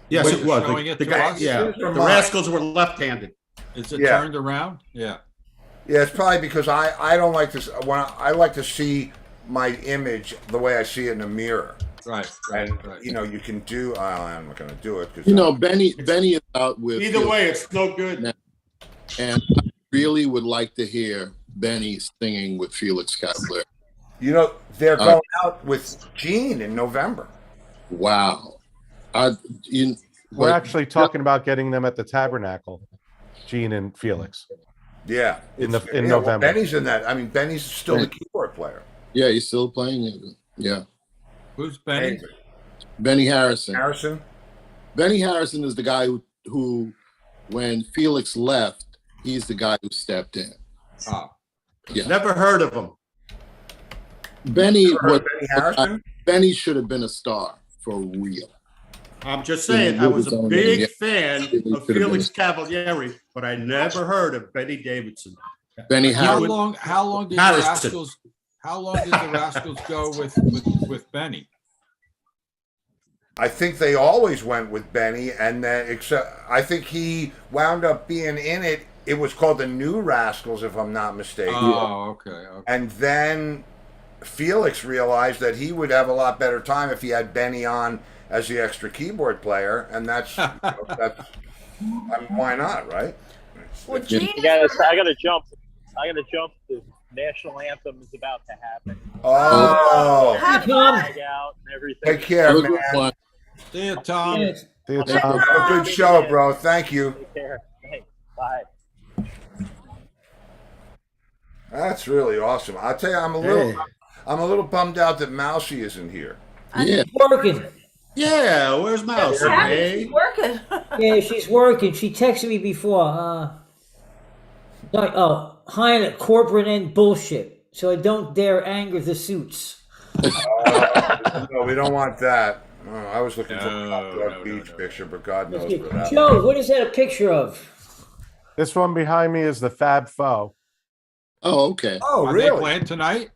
Yes, Wait, it was. showing it The to guy, us? yeah, Here's the mine. Rascals were left-handed. Is it Yeah. turned around? Yeah. Yeah, it's probably because I don't like this. I like to see my image the way I see it in a mirror. Right. And Right. you can do. I'm not going to do it because Benny is out with. Either way, it's no good. And I really would like to hear Benny singing with Felix Cavalier. they're going out with Gene in November. Wow. We're actually talking about getting them at the Tabernacle, Gene and Felix. Yeah, In Well, November. Benny's in that. I mean, Benny's still the keyboard player. Yeah, he's still playing it. Yeah. Who's Benny? Benny Harrison. Harrison. Benny Harrison is the guy who, when Felix left, he's the guy who stepped in. Oh. Yeah. Never heard of them. Benny Benny Harrison. Benny should have been a star for real. I'm just saying, I was a big fan of Felix Cavalieri, but I never heard of Benny Davidson. Benny How Harrison. long did Harrison. How long did the Rascals go with Benny? I think they always went with Benny, and then except I think he wound up being in it. It was called the New Rascals, if I'm not mistaken. Oh, okay. And then Felix realized that he would have a lot better time if he had Benny on as the extra keyboard player, and that's that's. I mean, why not, right? Well, Gene I gotta jump. The national anthem is about to happen. Oh, have Tom. fun. Flag out and everything. take care, Have a man. good one. See you, Tom. Yes. See you, Tom. Have a good show, bro. Thank you. Take care. Thanks. Bye. That's really awesome. I'll tell you, I'm a little bummed out that Mousy isn't here. Yeah. Working. Yeah, where's Mouse? She's working. Yeah, she's working. She texted me before. Like, oh, hiring a corporate end bullshit. So I don't dare anger the suits. No, we don't want that. I was looking for a Hot Dog Beach picture, but God knows where that. Joe, what is that a picture of? This one behind me is the Fab Four. Oh, okay. Oh, Are they really? playing tonight?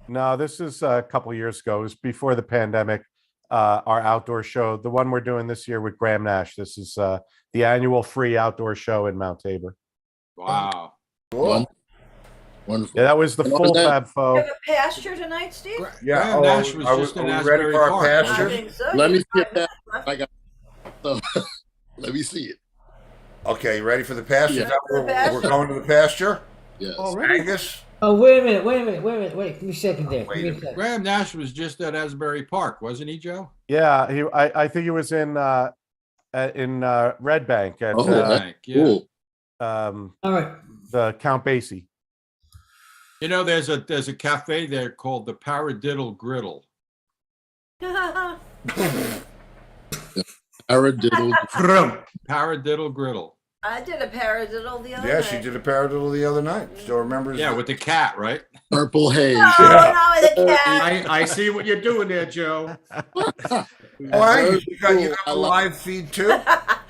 No, this is a couple of years ago. It was before the pandemic. Our outdoor show, the one we're doing this year with Graham Nash. This is the annual free outdoor show in Mount Tabor. Wow. Cool. Wonderful. Yeah, that was the And full on that- Fab You Four. have a pasture tonight, Steve? Yeah. Graham Nash was are just we in ready Asbury for our Park. I pasture? think so. Let me You see got that. that. I got. So, let me see it. Okay, you ready for the pasture? Yeah. Is that where The pasture? we're going to the pasture? Yes. Angus? Oh, wait a minute. Wait, give me a second there. Wait Give me a a second. Graham Nash was just at Asbury Park, wasn't he, Joe? Yeah, I think he was in Red Bank at Oh, Bank, yeah. Cool. All right. the Count Basie. You know, there's a cafe there called the Paradiddle Griddle. Paradiddle. Paradiddle Griddle. I did a paradiddle the other Yeah, night. she did a paradiddle the other night. Still remembers? Yeah, with the cat, right? Purple haze. No, not with a cat. I see what you're doing there, Joe. Oh, Angus, you got I a love- live feed too?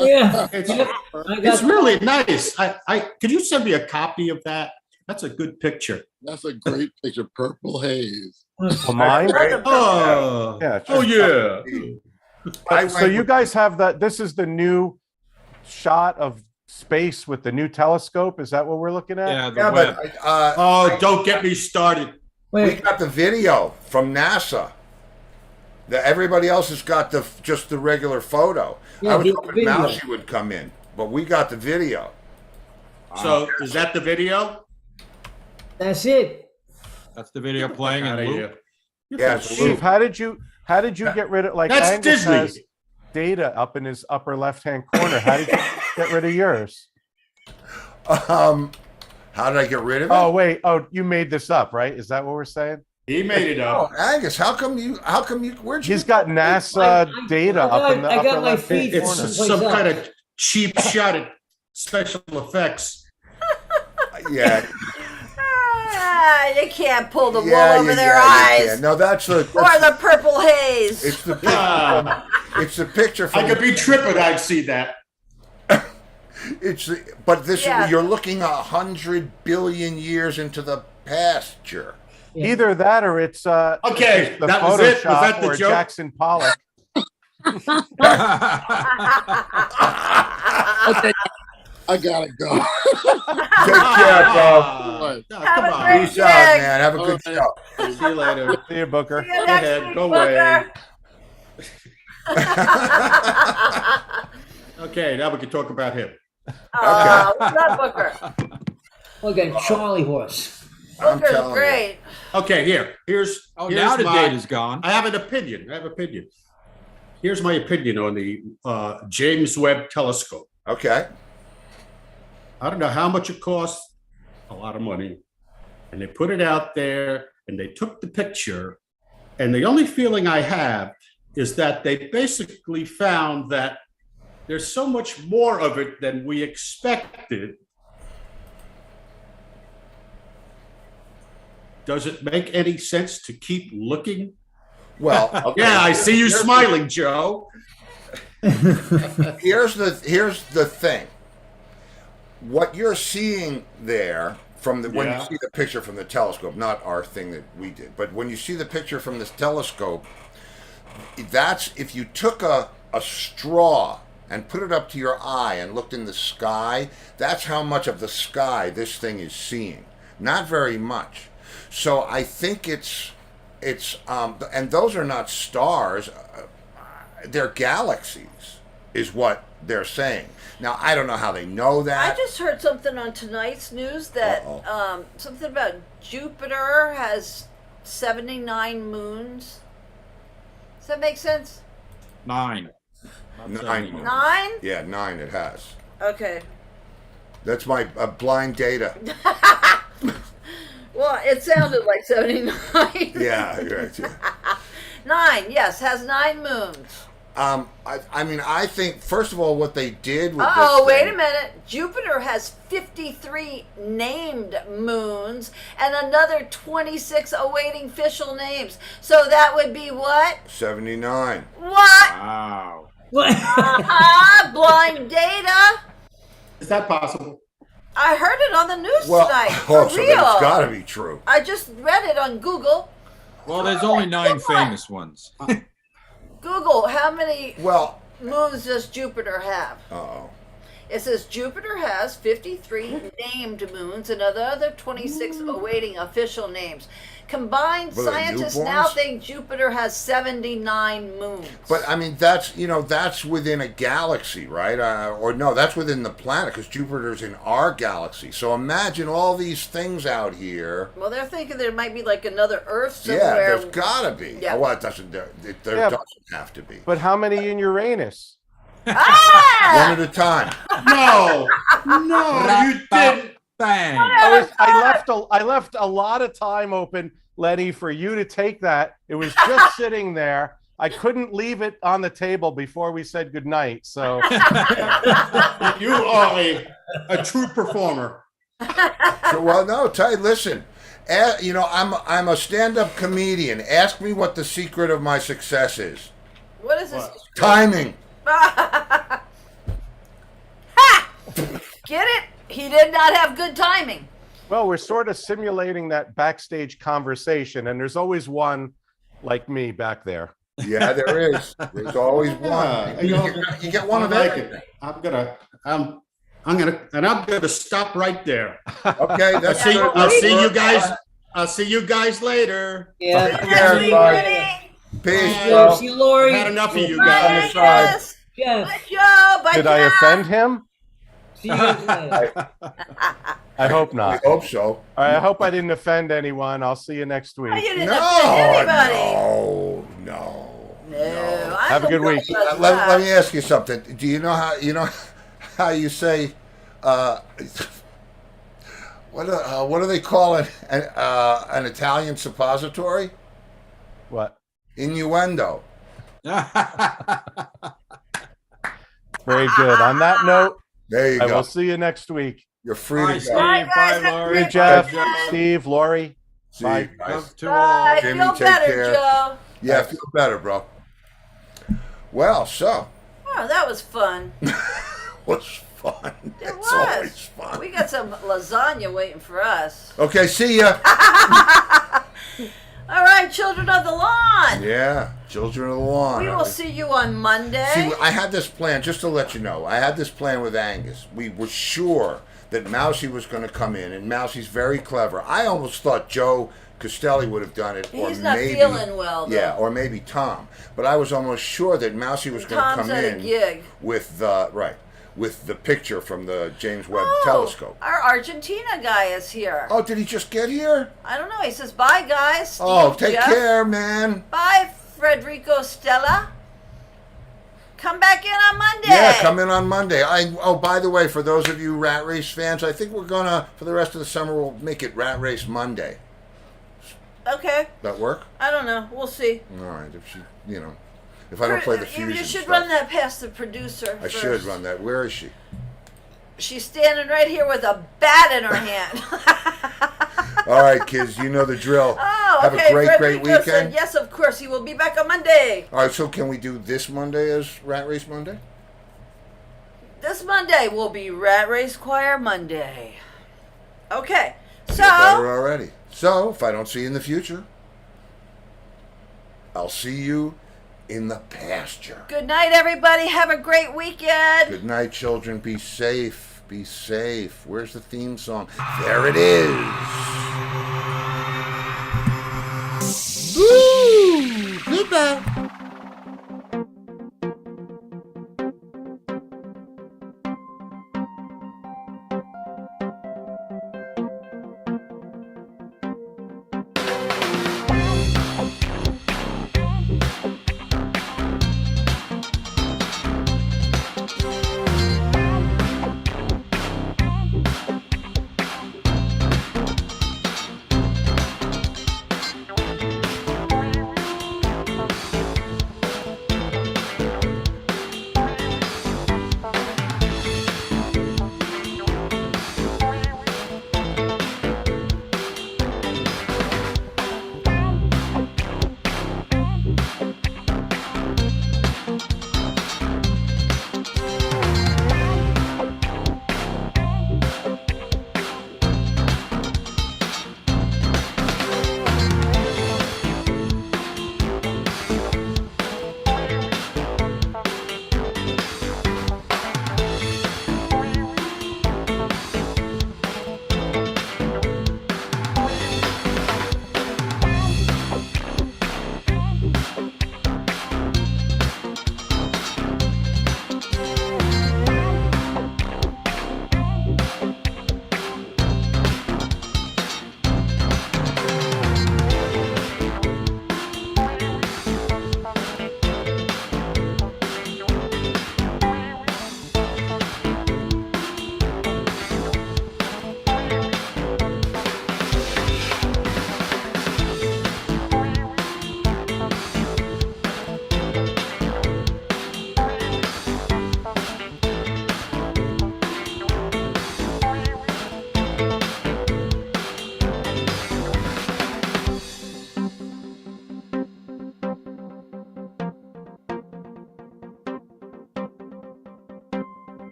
Yeah. It's, I it's got really nice. Could you send me a copy of that? That's a good picture. That's a great picture. Purple haze. Well, mine? Oh, Yeah. oh sure. yeah. So you guys have that. This is the new shot of space with the new telescope. Is that what we're looking at? Yeah, the Yeah, web. but Oh, don't get me started. we wait. got the video from NASA. Everybody else has got just the regular photo. Yeah, I was the hoping video. Mousy would come in, but we got the video. So is that the video? That's it. That's the video playing in Outta loop. here. You're Yeah, full of Steve, Steve, how did you get rid of like That's Angus Disney. has data up in his upper left hand corner? How did you get rid of yours? how did I get rid of it? Oh wait, you made this up, right? Is that what we're saying? He made it Oh, up. Angus, how come you? Where'd you? He's got NASA data up in the I got upper my left hand feed It's corner. some kind of cheap shot at special effects. Yeah, You can't pull the wool yeah, over yeah, their yeah, you eyes. can. No, that's Or the purple haze. it's the picture. Ah, It's the picture from. I could be tripping. I'd see that. But this Yeah. you're looking 100 billion years into the pasture. Either that or it's Okay, the that was it? Was Photoshop that the or joke? Jackson Pollock. Okay, I gotta go. Take care, bro. No, Have come a on. great Peace out, day. man. Have a good All show. See you later. See you, Booker. See you Go next ahead, week, go away. Booker. Okay, now we can talk about him. Oh, what's up, Booker? Okay, Charlie horse. I'm Booker's telling you. great. Okay, here's Oh, here's now the my, date is gone. I have an opinion. Here's my opinion on the James Webb Telescope. Okay. I don't know how much it costs, a lot of money. And they put it out there and they took the picture. And the only feeling I have is that they basically found that there's so much more of it than we expected. Does it make any sense to keep looking? Well, okay. Yeah, I see you smiling, Joe. Here's the thing. What you're seeing there from the when you Yeah. see the picture from the telescope, not our thing that we did, but when you see the picture from this telescope, that's if you took a straw and put it up to your eye and looked in the sky, that's how much of the sky this thing is seeing. Not very much. So I think it's and those are not stars, they're galaxies, is what they're saying. Now I don't know how they know that. I just heard something on tonight's news that something about Jupiter has 79 moons. Does that make sense? 9. Not 9. 79. 9? Yeah, 9 it has. Okay. That's my blind data. Well, it sounded like 79. Yeah, right. Yeah. 9, yes, has 9 moons. I mean, I think first of all, what they did with Oh, this wait thing- a minute. Jupiter has 53 named moons and another 26 awaiting official names. So that would be what? 79. What? Wow. What? Blind data. Is that possible? I heard it on the news Well, tonight. oh, For so real. then it's got to be true. I just read it on Google. Well, there's only 9 famous ones. Google, how many Well, moons does Jupiter have? oh, It says Jupiter has 53 named moons and another 26 awaiting official names. Combined, What are they, scientists now newborns? think Jupiter has 79 moons. but I mean, that's within a galaxy, right? Or no, that's within the planet because Jupiter's in our galaxy. So imagine all these things out here. Well, they're thinking there might be like another Earth Yeah, somewhere. there's got to be. Yeah. Oh, well, it doesn't. There Yeah, doesn't have to be. But how many in Uranus? One Ah! at a time. No, no, you didn't. Bang. I left a lot of time open, Lenny, for you to take that. It was just sitting there. I couldn't leave it on the table before we said goodnight. So You are a true performer. So, well, no, listen. I'm a stand-up comedian. Ask me what the secret of my success is. What is this? Timing. Ha! Get it? He did not have good timing. well, we're sort of simulating that backstage conversation, and there's always one like me back there. Yeah, there is. There's always Yeah, one. You get one I of like everything. it. I'm gonna stop right there. Okay, that's See, good. I'll see you guys. I'll see you guys later. Yeah. Take care, everybody. Peace, Bye. bro. See you, Lori. I've had enough of you Bye, guys. Jess. Jeff. Bye, Joe. Bye, Did I Jeff. offend him? See you guys later. I hope I not. hope so. All right, I hope I didn't offend anyone. I'll see you next Oh, week. you didn't No, offend anybody. no. No. I Have a good don't week. know about Let that. me ask you something. Do you know how you say what do they call it? An Italian suppository? What? Innuendo. Very good. On that note, There you I go. will see you next week. You're free Bye, to Steve. go. Bye, guys. Bye, Have a Laurie. great Hey, Jeff, Bye, Joe. Steve, Lori. See Bye. you guys. Love to Bye. all. Jimmy, Feel take better, care. Joe. Yeah, feel better, bro. Well, so Oh, that was fun. was fun. It It's was. always fun. We got some lasagna waiting for us. Okay, see ya. All right, children of the lawn. Yeah, children of the lawn. We will see you on Monday. See, I had this plan, just to let you know, I had this plan with Angus. We were sure that Mousy was going to come in, and Mousy's very clever. I almost thought Joe Costelli would have done it, or He's not maybe, feeling well, though. Yeah, or maybe Tom. But I was almost sure that Mousy was going to Tom's come at a in gig. with the picture from the James Webb Oh, telescope. our Argentina guy is here. Oh, did he just get here? I don't know. He says, bye, guys. Steve, Oh, take Jeff. care, man. Bye, Frederico Stella. Come back in on Monday. Yeah, come in on Monday. By the way, for those of you Rat Race fans, I think we're gonna, for the rest of the summer, we'll make it Rat Race Monday. Okay. That work? I don't know. We'll see. All right. If I don't play the fusion You should stuff, run that past the producer. I first. should run that. Where is she? She's standing right here with a bat in her hand. All right, kids, you know the drill. Oh, Have okay. a great Frederico weekend. said, yes, of course. He will be back on Monday. All right, so can we do this Monday as Rat Race Monday? This Monday will be Rat Race Choir Monday. Okay. Feel better So, already. So, if I don't see you in the future, I'll see you in the pasture. good night, everybody. Have a great weekend. Good night, children. Be safe. Be safe. Where's the theme song? There it is. Woo! Goodbye.